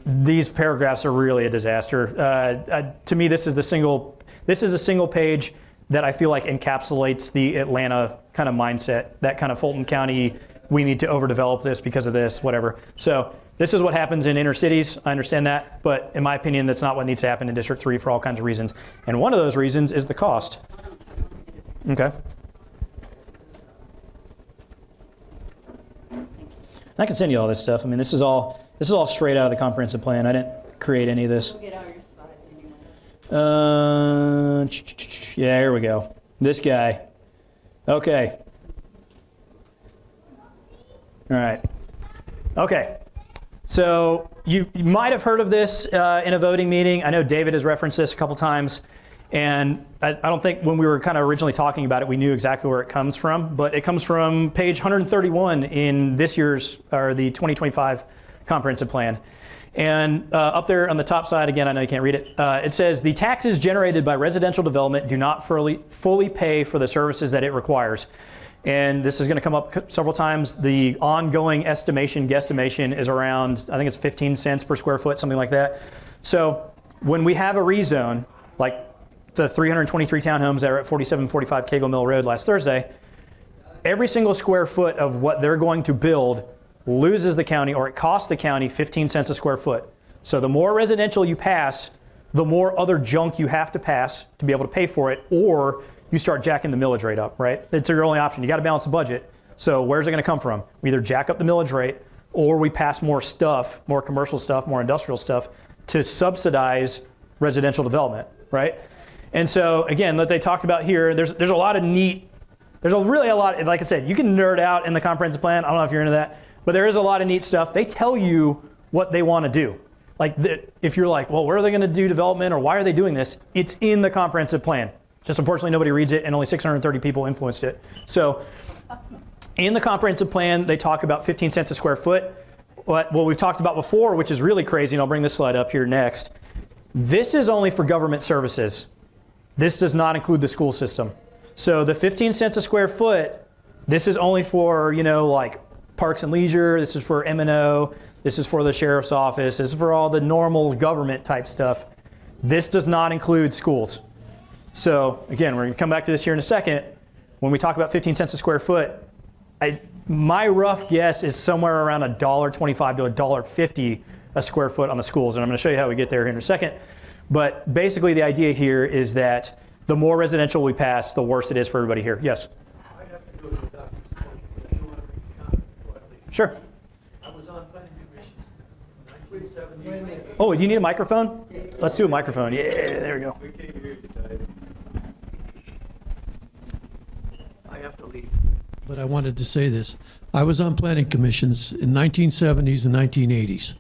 S1: these paragraphs are really a disaster. To me, this is a single page that I feel like encapsulates the Atlanta kind of mindset, that kind of Fulton County, we need to overdevelop this because of this, whatever. So this is what happens in inner cities. I understand that, but in my opinion, that's not what needs to happen in District 3 for all kinds of reasons. And one of those reasons is the cost. Okay. I can send you all this stuff. I mean, this is all This is all straight out of the comprehensive plan. I didn't create any of this.
S4: We'll get all your slides anyway.
S1: Yeah, here we go. This guy. Okay. All right. Okay. So you might have heard of this in a voting meeting. I know David has referenced this a couple times. And I don't think when we were kind of originally talking about it, we knew exactly where it comes from. But it comes from page 131 in this year's, or the 2025 comprehensive plan. And up there on the top side, again, I know you can't read it, it says, the taxes generated by residential development do not fully pay for the services that it requires. And this is going to come up several times. The ongoing guesstimation is around, I think it's 15 cents per square foot, something like that. So when we have a rezone, like the 323 townhomes that are at 4745 Cagle Mill Road last Thursday, every single square foot of what they're going to build loses the county, or it costs the county 15 cents a square foot. So the more residential you pass, the more other junk you have to pass to be able to pay for it, or you start jacking the millage rate up, right? It's your only option. You got to balance the budget. So where's it going to come from? We either jack up the millage rate, or we pass more stuff, more commercial stuff, more industrial stuff to subsidize residential development, right? And so again, what they talked about here, there's a lot of neat, really a lot, like I said, you can nerd out in the comprehensive plan. I don't know if you're into that, but there is a lot of neat stuff. They tell you what they want to do. Like if you're like, well, where are they going to do development, or why are they doing this? It's in the comprehensive plan. Just unfortunately nobody reads it, and only 630 people influenced it. So in the comprehensive plan, they talk about 15 cents a square foot. What we've talked about before, which is really crazy, and I'll bring this slide up here next. This is only for government services. This does not include the school system. So the 15 cents a square foot, this is only for, like parks and leisure. This is for M&O. This is for the sheriff's office. This is for all the normal government type stuff. This does not include schools. So again, we're going to come back to this here in a second. When we talk about 15 cents a square foot, my rough guess is somewhere around $1.25 to $1.50 a square foot on the schools. And I'm going to show you how we get there in a second. But basically the idea here is that the more residential we pass, the worse it is for everybody here. Yes?
S2: I have to go to the doctor's appointment, but I don't want to make a comment before I leave.
S1: Sure.
S2: I was on planning commission in 1970s.
S1: Oh, do you need a microphone? Let's do a microphone. Yeah, there we go.
S2: We can't hear you, Dave. I have to leave.
S5: But I wanted to say this. I was on planning commissions in 1970s and 1980s.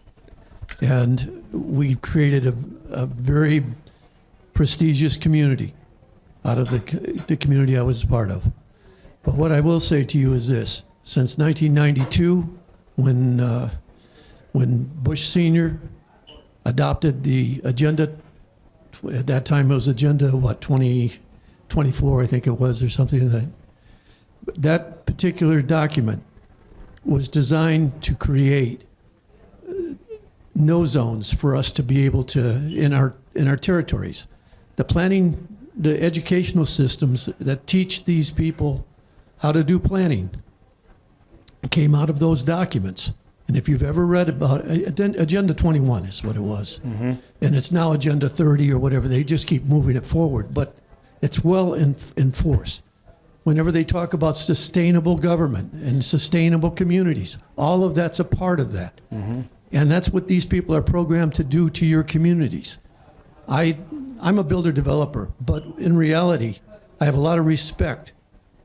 S5: And we created a very prestigious community out of the community I was a part of. But what I will say to you is this. Since 1992, when Bush Sr. adopted the agenda, at that time it was agenda, 2024, I think it was, or something like that. That particular document was designed to create no zones for us to be able to, in our territories. The educational systems that teach these people how to do planning came out of those documents. And if you've ever read about Agenda 21 is what it was. Mm-hmm. And it's now Agenda 30 or whatever. They just keep moving it forward. But it's well enforced. Whenever they talk about sustainable government and sustainable communities, all of that's a part of that. Mm-hmm. And that's what these people are programmed to do to your communities. I'm a builder-developer, but in reality, I have a lot of respect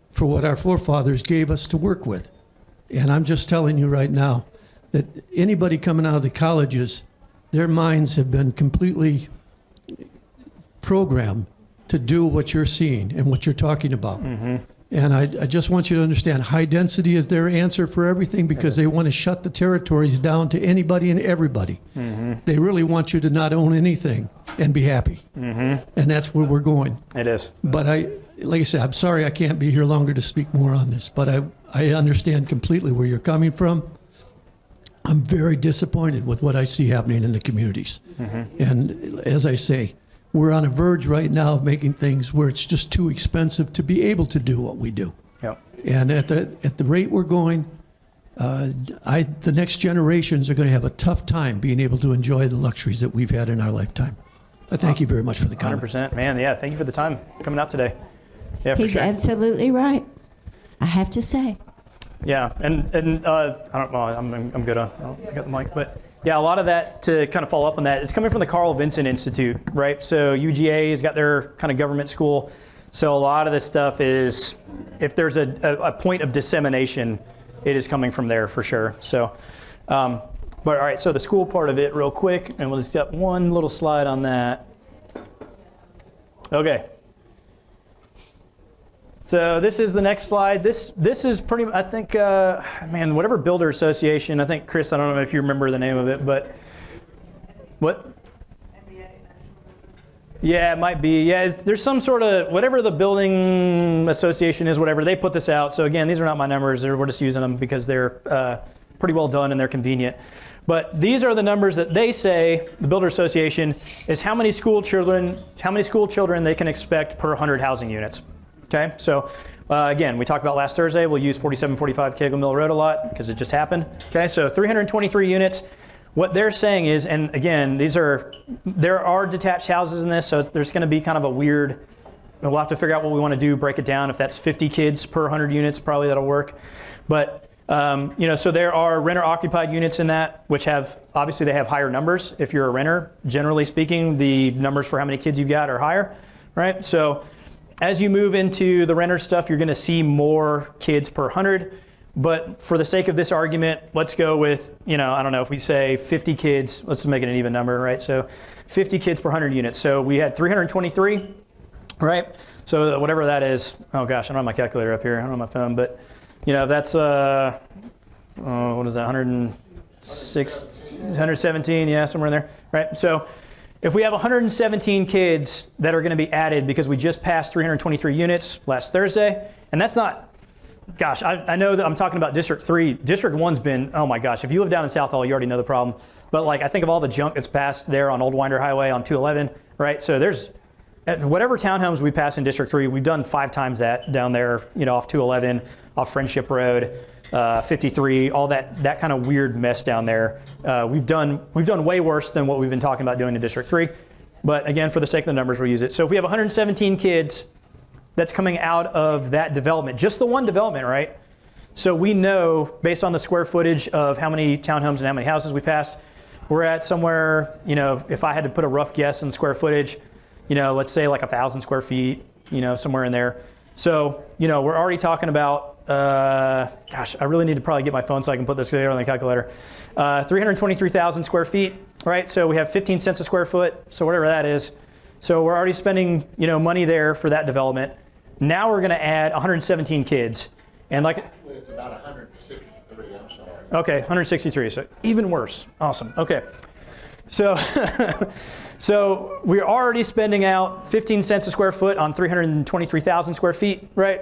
S5: for what our forefathers gave us to work with. And I'm just telling you right now that anybody coming out of the colleges, their minds have been completely programmed to do what you're seeing and what you're talking about. Mm-hmm. And I just want you to understand, high density is their answer for everything because they want to shut the territories down to anybody and everybody. Mm-hmm. They really want you to not own anything and be happy. Mm-hmm. And that's where we're going.
S1: It is.
S5: But like I said, I'm sorry I can't be here longer to speak more on this, but I understand completely where you're coming from. I'm very disappointed with what I see happening in the communities. Mm-hmm. And as I say, we're on a verge right now of making things where it's just too expensive to be able to do what we do.
S1: Yep.
S5: And at the rate we're going, the next generations are going to have a tough time being able to enjoy the luxuries that we've had in our lifetime. I thank you very much for the comment.
S1: 100%. Man, yeah, thank you for the time coming out today. Yeah, for
S6: He's
S1: sure.
S6: absolutely right. I have to say.
S1: Yeah, and I don't know, I'm good on, I got the mic, but Yeah, a lot of that, to kind of follow up on that, it's coming from the Carl Vinson Institute, right? So UGA has got their kind of government school. So a lot of this stuff is, if there's a point of dissemination, it is coming from there for sure. So, but all right, so the school part of it real quick, and we'll just get one little slide on that. Okay. So this is the next slide. This is pretty, I think, man, whatever builder association, I think, Chris, I don't know if you remember the name of it, but what? Yeah, it might be. Yeah, there's some sort of, whatever the building association is, whatever, they put this out. So again, these are not my numbers. We're just using them because they're pretty well done and they're convenient. But these are the numbers that they say, the builder association, is how many school children they can expect per 100 housing units. Okay, so again, we talked about last Thursday, we'll use 4745 Cagle Mill Road a lot because it just happened. Okay, so 323 units. What they're saying is, and again, there are detached houses in this, so there's going to be kind of a weird, we'll have to figure out what we want to do, break it down. If that's 50 kids per 100 units, probably that'll work. But, so there are renter-occupied units in that, which obviously they have higher numbers. If you're a renter, generally speaking, the numbers for how many kids you've got are higher, right? So as you move into the renter stuff, you're going to see more kids per 100. But for the sake of this argument, let's go with, I don't know, if we say 50 kids, let's make it an even number, right? So 50 kids per 100 units. So we had 323, right? So whatever that is, oh gosh, I don't have my calculator up here. I don't have my phone, but that's, what is that, 106, 117, yeah, somewhere in there, right? So if we have 117 kids that are going to be added because we just passed 323 units last Thursday, and that's not, gosh, I know that I'm talking about District 3. District 1's been, oh my gosh, if you live down in South Hall, you already know the problem. But I think of all the junk that's passed there on Old Winder Highway on 211, right? So there's, whatever townhomes we pass in District 3, we've done 5 times that down there, off 211, off Friendship Road, 53, all that kind of weird mess down there. We've done way worse than what we've been talking about doing in District 3. But again, for the sake of the numbers, we'll use it. So if we have 117 kids that's coming out of that development, just the one development, right? So we know, based on the square footage of how many townhomes and how many houses we passed, we're at somewhere, if I had to put a rough guess in square footage, let's say 1,000 square feet, somewhere in there. So, we're already talking about, gosh, I really need to probably get my phone so I can put this together on the calculator. 323,000 square feet, right? So we have 15 cents a square foot, so whatever that is. So we're already spending, money there for that development. Now we're going to add 117 kids. And
S7: It's about 163, I'm sorry.
S1: Okay, 163, so even worse. Awesome, okay. So, so we're already spending out 15 cents a square foot on 323,000 square feet, right?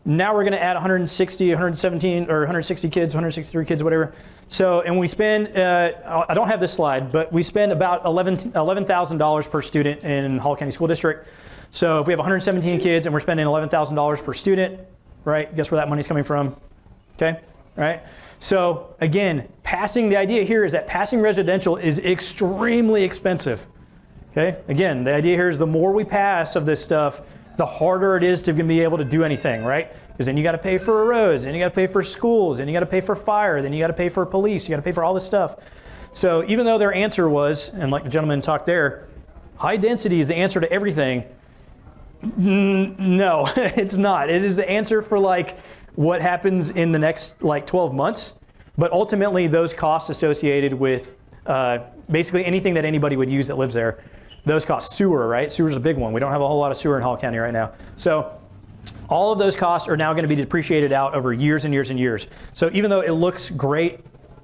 S1: Now we're going to add 160, 117, or 160 kids, 163 kids, whatever. So, and we spend, I don't have this slide, but we spend about $11,000 per student in Hall County School District. So if we have 117 kids and we're spending $11,000 per student, right? Guess where that money's coming from? Okay, right? So again, the idea here is that passing residential is extremely expensive. Okay, again, the idea here is the more we pass of this stuff, the harder it is to be able to do anything, right? Because then you got to pay for roads, and you got to pay for schools, and you got to pay for fire, then you got to pay for police, you got to pay for all this stuff. So even though their answer was, and like the gentleman talked there, high density is the answer to everything. No, it's not. It is the answer for what happens in the next 12 months, but ultimately those costs associated with basically anything that anybody would use that lives there, those costs. Sewer, right? Sewer's a big one. We don't have a whole lot of sewer in Hall County right now. So all of those costs are now going to be depreciated out over years and years and years. So even though it looks great,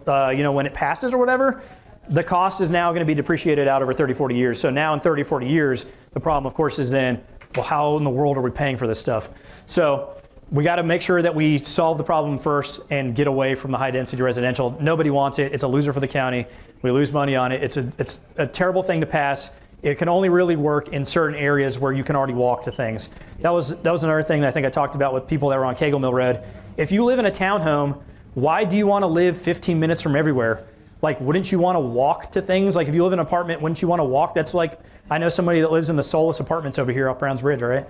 S1: when it passes or whatever, the cost is now going to be depreciated out over 30, 40 years. So now in 30, 40 years, the problem, of course, is then, well, how in the world are we paying for this stuff? So we got to make sure that we solve the problem first and get away from the high density residential. Nobody wants it. It's a loser for the county. We lose money on it. It's a terrible thing to pass. It can only really work in certain areas where you can already walk to things. That was another thing that I think I talked about with people that were on Cagle Mill Road. If you live in a townhome, why do you want to live 15 minutes from everywhere? Wouldn't you want to walk to things? If you live in an apartment, wouldn't you want to walk? That's I know somebody that lives in the Solus Apartments over here off Browns Bridge, right?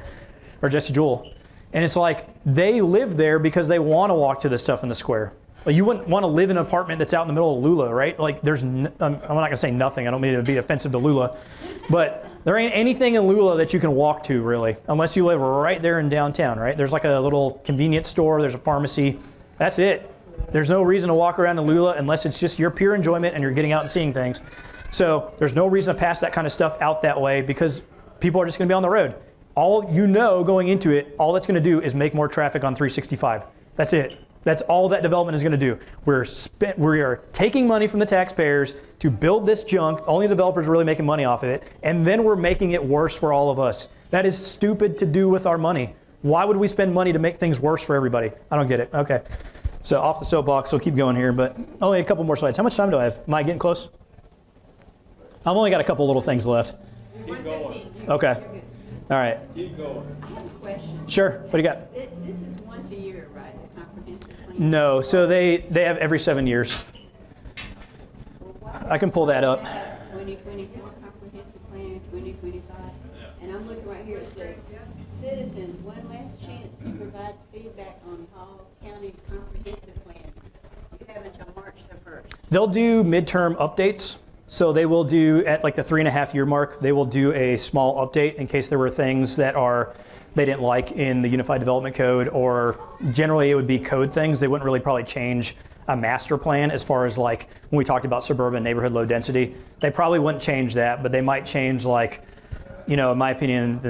S1: Or Jesse Jewell. And it's they live there because they want to walk to the stuff in the square. Like, you wouldn't want to live in an apartment that's out in the middle of Lula, right? Like, I'm not going to say nothing. I don't mean to be offensive to Lula. But there ain't anything in Lula that you can walk to, really, unless you live right there in downtown, right? There's like a little convenience store. There's a pharmacy. That's it. There's no reason to walk around in Lula unless it's just your pure enjoyment and you're getting out and seeing things. So there's no reason to pass that kind of stuff out that way because people are just going to be on the road. All you know going into it, all that's going to do is make more traffic on 365. That's it. That's all that development is going to do. We are taking money from the taxpayers to build this junk. Only developers are really making money off of it. And then we're making it worse for all of us. That is stupid to do with our money. Why would we spend money to make things worse for everybody? I don't get it. Okay. So off the soapbox, we'll keep going here, but only a couple more slides. How much time do I have? Am I getting close? I've only got a couple little things left.
S2: Keep going.
S1: Okay. All right.
S2: Keep going.
S8: I have a question.
S1: Sure. What do you got?
S8: This is once a year, right, the comprehensive plan?
S1: No. So they have every 7 years. I can pull that up.
S8: 2024 comprehensive plan, 2025. And I'm looking right here, it says, citizens, one last chance to provide feedback on Hall County comprehensive plan. You have until March the 1st.
S1: They'll do midterm updates. So they will do, at like the 3.5 year mark, they will do a small update in case there were things that they didn't like in the Unified Development Code, or generally it would be code things. They wouldn't really probably change a master plan as far as like when we talked about suburban neighborhood low density. They probably wouldn't change that, but they might change like, in my opinion,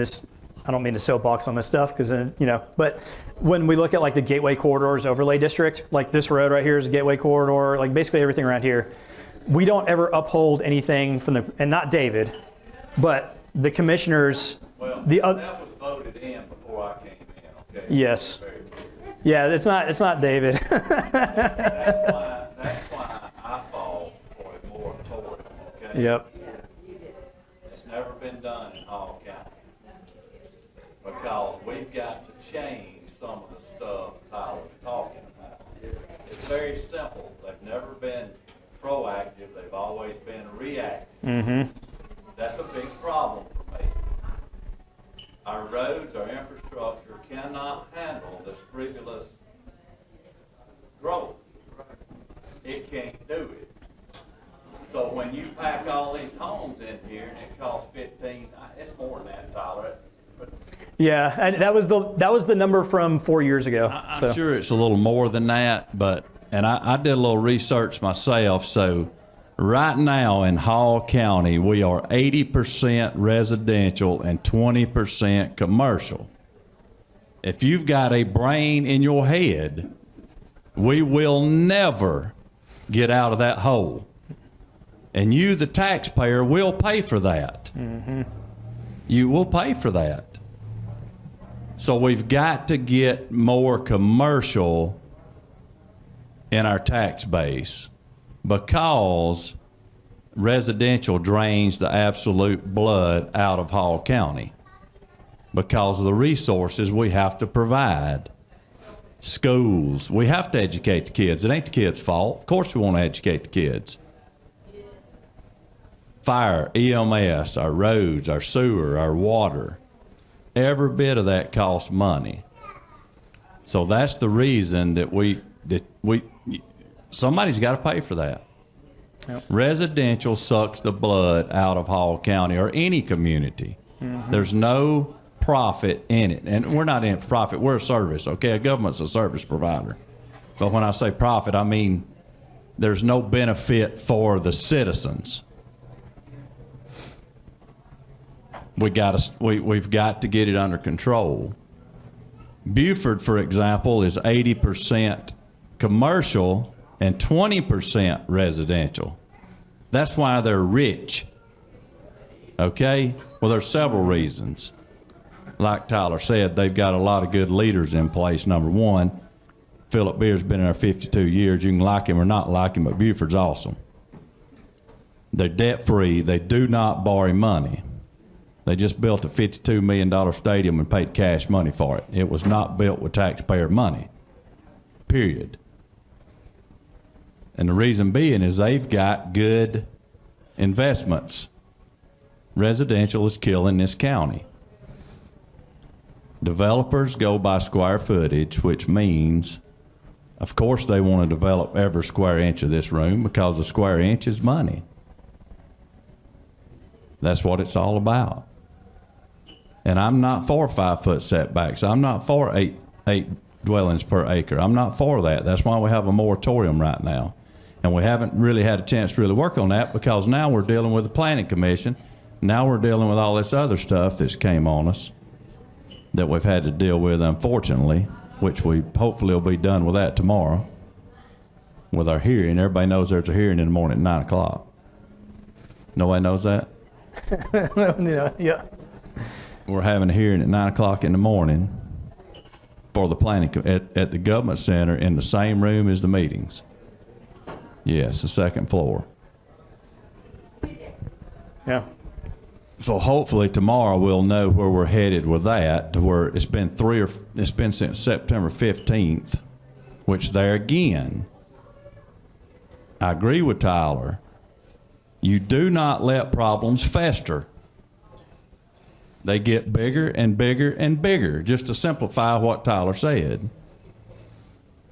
S1: I don't mean to soapbox on this stuff because, but when we look at like the Gateway Corridors Overlay District, like this road right here is a Gateway Corridor, like basically everything around here, we don't ever uphold anything and not David, but the commissioners,
S9: Well,
S1: that
S9: was voted in before I came in, okay?
S1: Yes. Yeah, it's not David.
S9: That's why I fall for a moratorium, okay?
S1: Yep.
S9: It's never been done in Hall County. Because we've got to change some of the stuff Tyler's talking about. It's very simple. They've never been proactive. They've always been reactive.
S1: Mm-hmm.
S9: That's a big problem for me. Our roads, our infrastructure cannot handle this frivolous growth. It can't do it. So when you pack all these homes in here and it costs 15, it's more than that, Tyler. But
S1: Yeah, and that was the number from 4 years ago.
S10: I'm sure it's a little more than that, and I did a little research myself. So right now in Hall County, we are 80% residential and 20% commercial. If you've got a brain in your head, we will never get out of that hole. And you, the taxpayer, will pay for that.
S1: Mm-hmm.
S10: You will pay for that. So we've got to get more commercial in our tax base because residential drains the absolute blood out of Hall County because of the resources we have to provide. Schools, we have to educate the kids. It ain't the kids' fault. Of course we want to educate the kids. Fire, EMS, our roads, our sewer, our water. Every bit of that costs money. So that's the reason that somebody's got to pay for that.
S1: Yep.
S10: Residential sucks the blood out of Hall County or any community. Mm-hmm. There's no profit in it. And we're not in it for profit. We're a service, okay? A government's a service provider. But when I say profit, I mean there's no benefit for the citizens. We've got to get it under control. Buford, for example, is 80% commercial and 20% residential. That's why they're rich. Okay? Well, there's several reasons. Like Tyler said, they've got a lot of good leaders in place. Number one, Philip Beer's been in there 52 years. You can like him or not like him, but Buford's awesome. They're debt-free. They do not borrow money. They just built a $52 million stadium and paid cash money for it. It was not built with taxpayer money, period. And the reason being is they've got good investments. Residential is killing this county. Developers go by square footage, which means Of course, they want to develop every square inch of this room because a square inch is money. That's what it's all about. And I'm not for 5-foot setbacks. I'm not for eight dwellings per acre. I'm not for that. That's why we have a moratorium right now. And we haven't really had a chance to really work on that because now we're dealing with the planning commission. Now we're dealing with all this other stuff that's came on us that we've had to deal with, unfortunately, which we hopefully will be done with that tomorrow with our hearing. Everybody knows there's a hearing in the morning at 9 o'clock. Nobody knows that?
S1: Yeah.
S10: We're having a hearing at 9 o'clock in the morning for the planning, at the government center in the same room as the meetings. Yes, the second floor.
S1: Yeah.
S10: So hopefully tomorrow we'll know where we're headed with that, to where it's been since September 15th, which there again, I agree with Tyler. You do not let problems fester. They get bigger and bigger and bigger, just to simplify what Tyler said.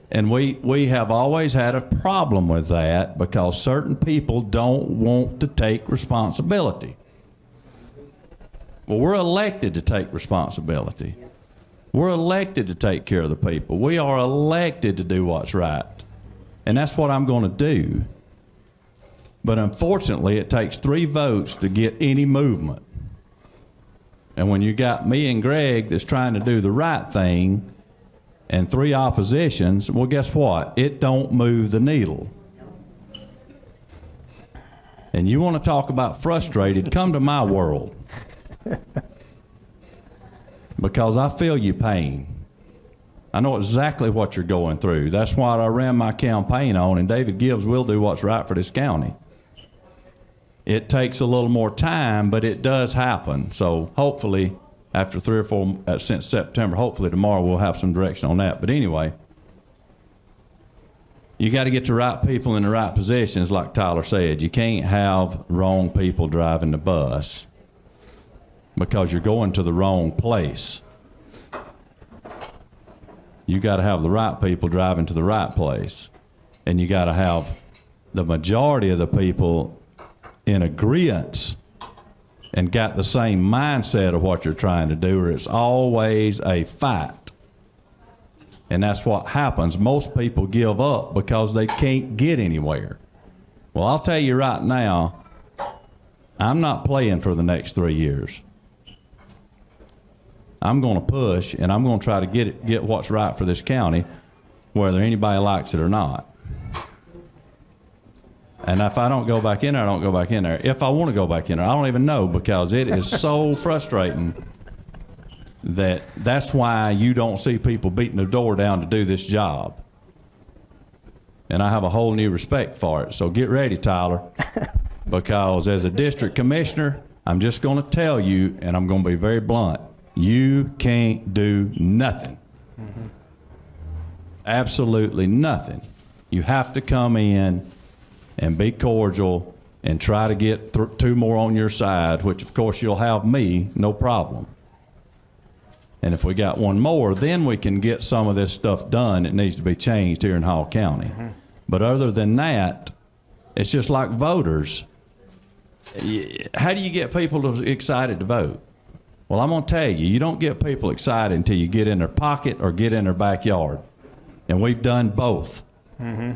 S10: And we have always had a problem with that because certain people don't want to take responsibility. Well, we're elected to take responsibility. We're elected to take care of the people. We are elected to do what's right. And that's what I'm going to do. But unfortunately, it takes 3 votes to get any movement. And when you got me and Greg that's trying to do the right thing and 3 oppositions, well, guess what? It don't move the needle. And you want to talk about frustrated, come to my world. Because I feel your pain. I know exactly what you're going through. That's what I ran my campaign on, and David Gibbs will do what's right for this county. It takes a little more time, but it does happen. So hopefully, after 3 or 4, since September, hopefully tomorrow we'll have some direction on that. But anyway, you got to get the right people in the right positions, like Tyler said. You can't have wrong people driving the bus because you're going to the wrong place. You got to have the right people driving to the right place. And you got to have the majority of the people in agreement and got the same mindset of what you're trying to do, or it's always a fight. And that's what happens. Most people give up because they can't get anywhere. Well, I'll tell you right now, I'm not playing for the next 3 years. I'm going to push, and I'm going to try to get what's right for this county, whether anybody likes it or not. And if I don't go back in there, I don't go back in there. If I want to go back in there, I don't even know, because it is so frustrating that's why you don't see people beating the door down to do this job. And I have a whole new respect for it. So get ready, Tyler, because as a district commissioner, I'm just going to tell you, and I'm going to be very blunt, you can't do nothing. Mm-hmm. Absolutely nothing. You have to come in and be cordial and try to get 2 more on your side, which of course you'll have me, no problem. And if we got 1 more, then we can get some of this stuff done that needs to be changed here in Hall County. Mm-hmm. But other than that, it's just like voters. How do you get people excited to vote? Well, I'm going to tell you, you don't get people excited until you get in their pocket or get in their backyard. And we've done both. Mm-hmm.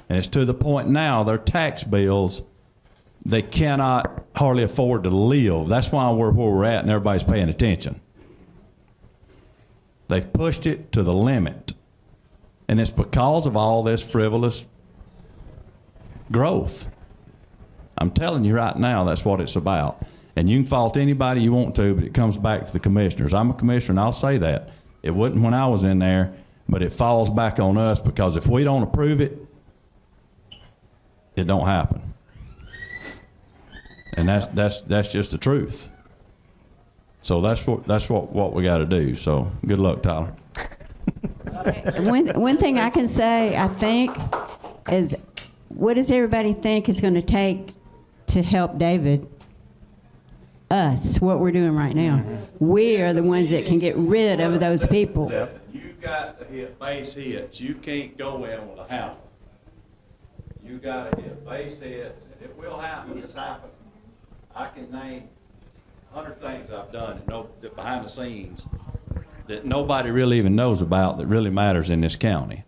S10: And it's to the point now, their tax bills, they cannot hardly afford to live. That's why we're where we're at and everybody's paying attention. They've pushed it to the limit. And it's because of all this frivolous growth. I'm telling you right now, that's what it's about. And you can fault anybody you want to, but it comes back to the commissioners. I'm a commissioner, and I'll say that. It wasn't when I was in there, but it falls back on us, because if we don't approve it, it don't happen. And that's just the truth. So that's what we got to do. So good luck, Tyler.
S6: One thing I can say, I think, is what does everybody think is going to take to help David? Us, what we're doing right now. We are the ones that can get rid of those people.
S9: You
S10: got to hit base hits. You can't go in with a hammer. You got to hit base hits, and it will happen. It's happened. I can name 100 things I've done that behind the scenes that nobody really even knows about that really matters in this county.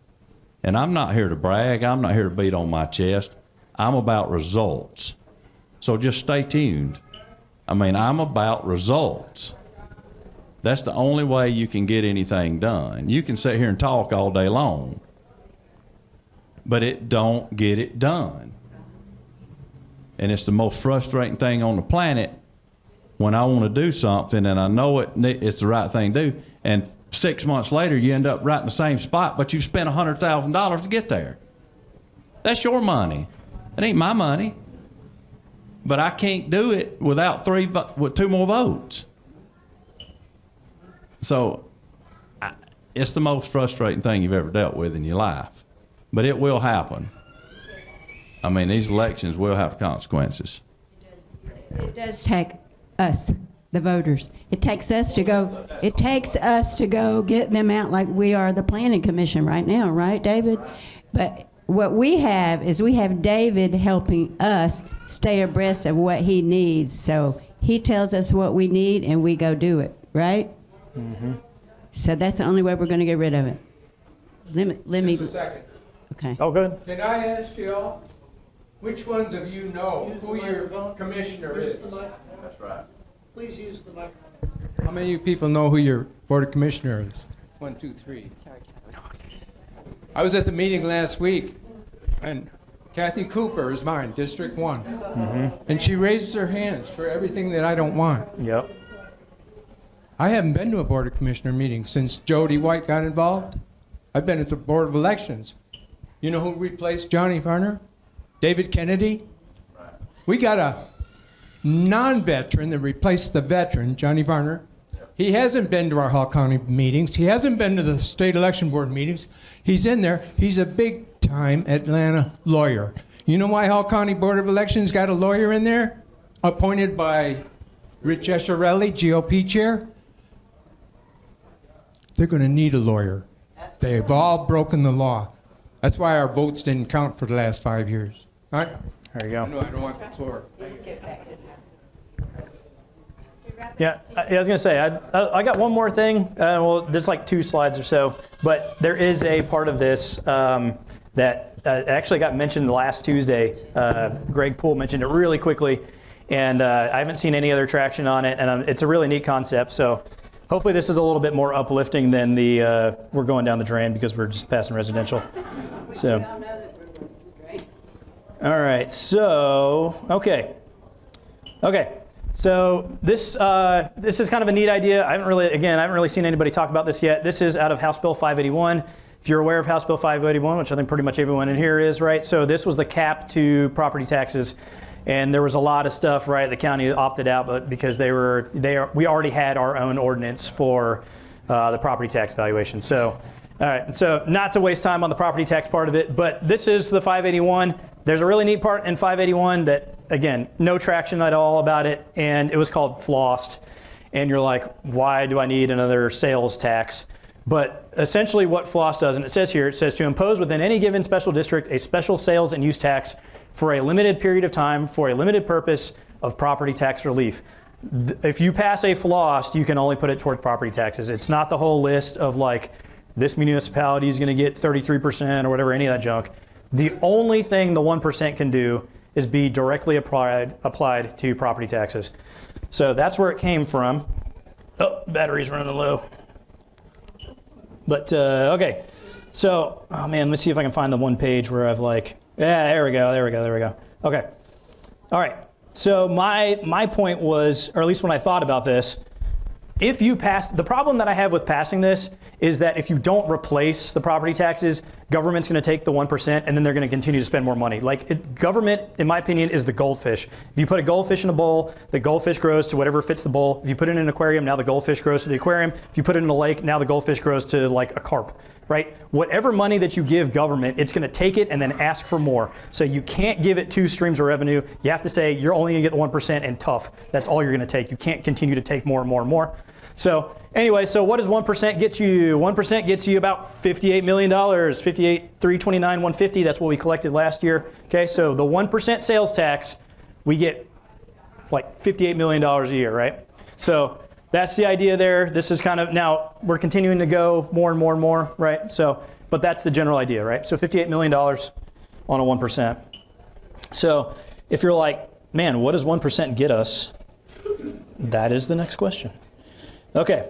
S10: And I'm not here to brag. I'm not here to beat on my chest. I'm about results. So just stay tuned. I mean, I'm about results. That's the only way you can get anything done. You can sit here and talk all day long, but it don't get it done. And it's the most frustrating thing on the planet when I want to do something and I know it's the right thing to do, and 6 months later you end up right in the same spot, but you spent $100,000 to get there. That's your money. It ain't my money. But I can't do it without with 2 more votes. So it's the most frustrating thing you've ever dealt with in your life. But it will happen. I mean, these elections will have consequences.
S6: It does take us, the voters. It takes us to go get them out like we are the planning commission right now, right, David? But what we have is David helping us stay abreast of what he needs. So he tells us what we need and we go do it, right? Mm-hmm. So that's the only way we're going to get rid of it. Let me.
S3: Just a second.
S6: Okay.
S1: Oh, good.
S3: Can I ask you all, which ones of you know who your commissioner is?
S10: That's right.
S2: Please use the microphone.
S3: How many of you people know who your board of commissioner is? 1, 2, 3. I was at the meeting last week, and Kathy Cooper is mine, District 1. Mm-hmm. And she raises her hands for everything that I don't want.
S1: Yep.
S3: I haven't been to a board of commissioner meeting since Jody White got involved. I've been at the board of elections. You know who replaced Johnny Varner? David Kennedy. We got a non-veteran that replaced the veteran, Johnny Varner. He hasn't been to our Hall County meetings. He hasn't been to the state election board meetings. He's in there. He's a big-time Atlanta lawyer. You know why Hall County Board of Elections got a lawyer in there? Appointed by Rich Escherelli, GOP chair. They're going to need a lawyer. They've all broken the law. That's why our votes didn't count for the last 5 years. All right?
S1: There you go.
S3: No, I don't want the floor.
S1: Yeah, I was going to say, I got one more thing. Well, there's like 2 slides or so, but there is a part of this that actually got mentioned last Tuesday. Greg Poole mentioned it really quickly, and I haven't seen any other traction on it, and it's a really neat concept. So hopefully this is a little bit more uplifting than the we're going down the drain because we're just passing residential. So, all right, so, okay. So this is kind of a neat idea. I haven't really seen anybody talk about this yet. This is out of House Bill 581. If you're aware of House Bill 581, which I think pretty much everyone in here is, right? So this was the cap to property taxes, and there was a lot of stuff, right? The county opted out, but because we already had our own ordinance for the property tax valuation. So, all right. So not to waste time on the property tax part of it, but this is the 581. There's a really neat part in 581 that, again, no traction at all about it, and it was called FLOST. And you're like, why do I need another sales tax? But essentially what FLOST does, and it says here, it says to impose within any given special district a special sales and use tax for a limited period of time for a limited purpose of property tax relief. If you pass a FLOST, you can only put it towards property taxes. It's not the whole list of like, this municipality is going to get 33% or whatever, any of that junk. The only thing the 1% can do is be directly applied to property taxes. So that's where it came from. Oh, battery's running low. But, okay. So, oh man, let's see if I can find the one page where I've like, yeah, there we go. Okay. All right. So my point was, or at least when I thought about this, if you pass, the problem that I have with passing this is that if you don't replace the property taxes, government's going to take the 1% and then they're going to continue to spend more money. Like government, in my opinion, is the goldfish. If you put a goldfish in a bowl, the goldfish grows to whatever fits the bowl. If you put it in an aquarium, now the goldfish grows to the aquarium. If you put it in a lake, now the goldfish grows to like a carp, right? Whatever money that you give government, it's going to take it and then ask for more. So you can't give it 2 streams of revenue. You have to say you're only going to get the 1% and tough. That's all you're going to take. You can't continue to take more and more and more. So anyway, so what does 1% get you? 1% gets you about $58 million, 329, 150. That's what we collected last year. Okay, so the 1% sales tax, we get like $58 million a year, right? So that's the idea there. This is kind of, now we're continuing to go more and more and more, right? So, but that's the general idea, right? So $58 million on a 1%. So if you're like, man, what does 1% get us? That is the next question. Okay.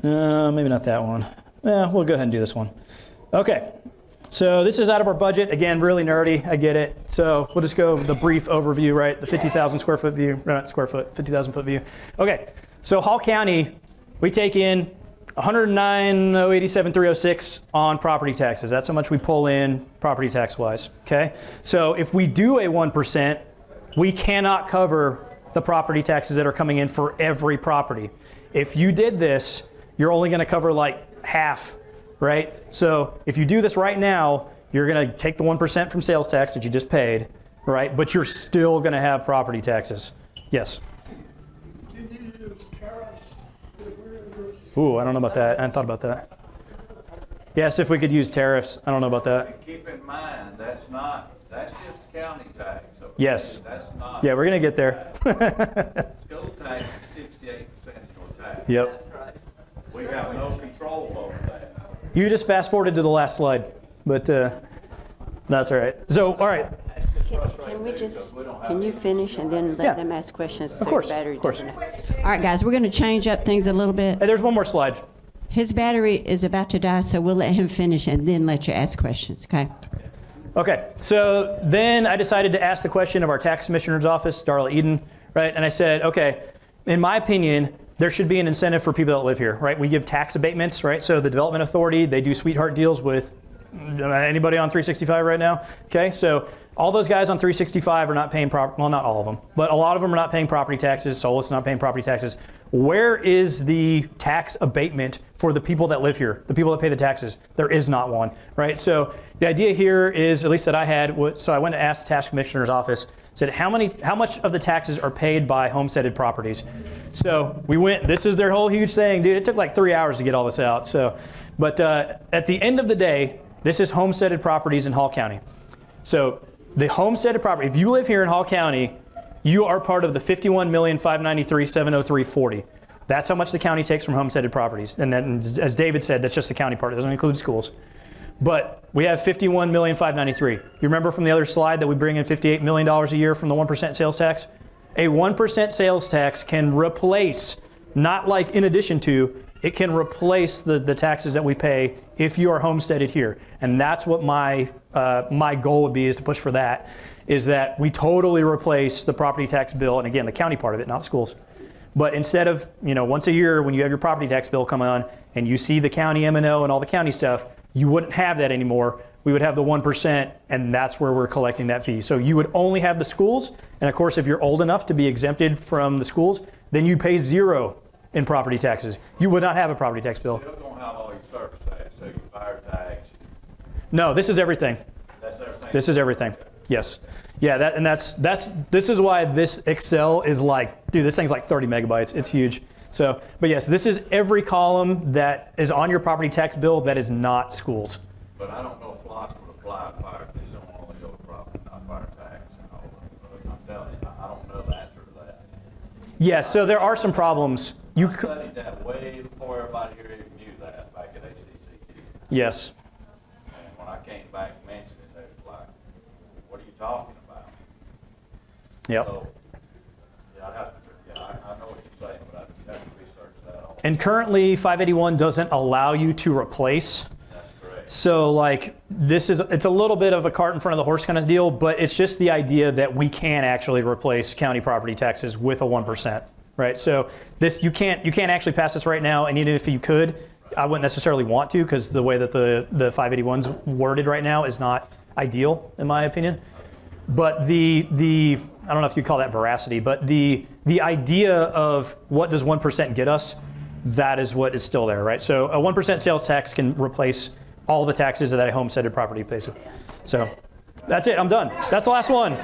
S1: Maybe not that one. We'll go ahead and do this one. Okay. So this is out of our budget. Again, really nerdy. I get it. So we'll just go the brief overview, right? The 50,000 square foot view, not square foot, 50,000 foot view. Okay. So Hall County, we take in 109,087,306 on property taxes. That's how much we pull in property tax wise. Okay. So if we do a 1%, we cannot cover the property taxes that are coming in for every property. If you did this, you're only going to cover like half, right? So if you do this right now, you're going to take the 1% from sales tax that you just paid, right? But you're still going to have property taxes. Yes?
S2: Can you use tariffs?
S1: Ooh, I don't know about that. I hadn't thought about that. Yes, if we could use tariffs. I don't know about that.
S9: Keep in mind, that's just county tax. Okay?
S1: Yes.
S9: That's not.
S1: Yeah, we're going to get there.
S9: School tax is 68% of your tax.
S1: Yep.
S9: We have no control over that.
S1: You just fast forwarded to the last slide, but that's all right. So, all right.
S8: Can we just, can you finish and then let them ask questions?
S1: Of course,
S8: So your battery
S1: of course.
S8: doesn't-
S6: All right, guys, we're going to change up things a little bit.
S1: Hey, there's one more slide.
S6: His battery is about to die, so we'll let him finish and then let you ask questions, okay?
S1: Okay, so then I decided to ask the question of our tax commissioner's office, Darla Eden, right? And I said, okay, in my opinion, there should be an incentive for people that live here, right? We give tax abatements, right? So the Development Authority, they do sweetheart deals with anybody on 365 right now, okay? So all those guys on 365 are not paying well, not all of them, but a lot of them are not paying property taxes. Solus is not paying property taxes. Where is the tax abatement for the people that live here, the people that pay the taxes? There is not one, right? So the idea here is, at least that I had, so I went to ask the tax commissioner's office, said how much of the taxes are paid by homesteaded properties? So we went, this is their whole huge thing, dude. It took like 3 hours to get all this out. So, but at the end of the day, this is homesteaded properties in Hall County. So the homesteaded property, if you live here in Hall County, you are part of the 51,593,703.40. That's how much the county takes from homesteaded properties. And then, as David said, that's just the county part. It doesn't include schools. But we have 51,593,000. You remember from the other slide that we bring in $58 million a year from the 1% sales tax? A 1% sales tax can replace, not like in addition to, it can replace the taxes that we pay if you are homesteaded here. And that's what my goal would be, is to push for that, is that we totally replace the property tax bill, and again, the county part of it, not schools. But instead of, once a year when you have your property tax bill come on and you see the county M&O and all the county stuff, you wouldn't have that anymore. We would have the 1%, and that's where we're collecting that fee. So you would only have the schools, and of course, if you're old enough to be exempted from the schools, then you pay zero in property taxes. You would not have a property tax bill.
S9: You're going to have all your service tax, so your fire tax.
S1: No, this is everything.
S9: That's everything.
S1: This is everything. Yes. Yeah, this is why this Excel is like, dude, this thing's like 30 megabytes. It's huge. So, but yes, this is every column that is on your property tax bill that is not schools.
S9: But I don't know if FLOST would apply to fire, because they don't only go to property, not fire tax and all that. I'm telling you, I don't know the answer to that.
S1: Yeah, so there are some problems.
S9: I studied that way before everybody here even knew that back at ACC.
S1: Yes.
S9: And when I came back and mentioned it, they was like, what are you talking about?
S1: Yep.
S9: So, yeah, I know what you're saying, but I have to research that all.
S1: And currently 581 doesn't allow you to replace.
S9: That's correct.
S1: So like it's a little bit of a cart in front of the horse kind of deal, but it's just the idea that we can actually replace county property taxes with a 1%, right? So you can't actually pass this right now, and even if you could, I wouldn't necessarily want to, because the way that the 581's worded right now is not ideal, in my opinion. But the I don't know if you'd call that veracity, but the idea of what does 1% get us, that is what is still there, right? So a 1% sales tax can replace all the taxes that a homesteaded property pays. So that's it, I'm done. That's the last one.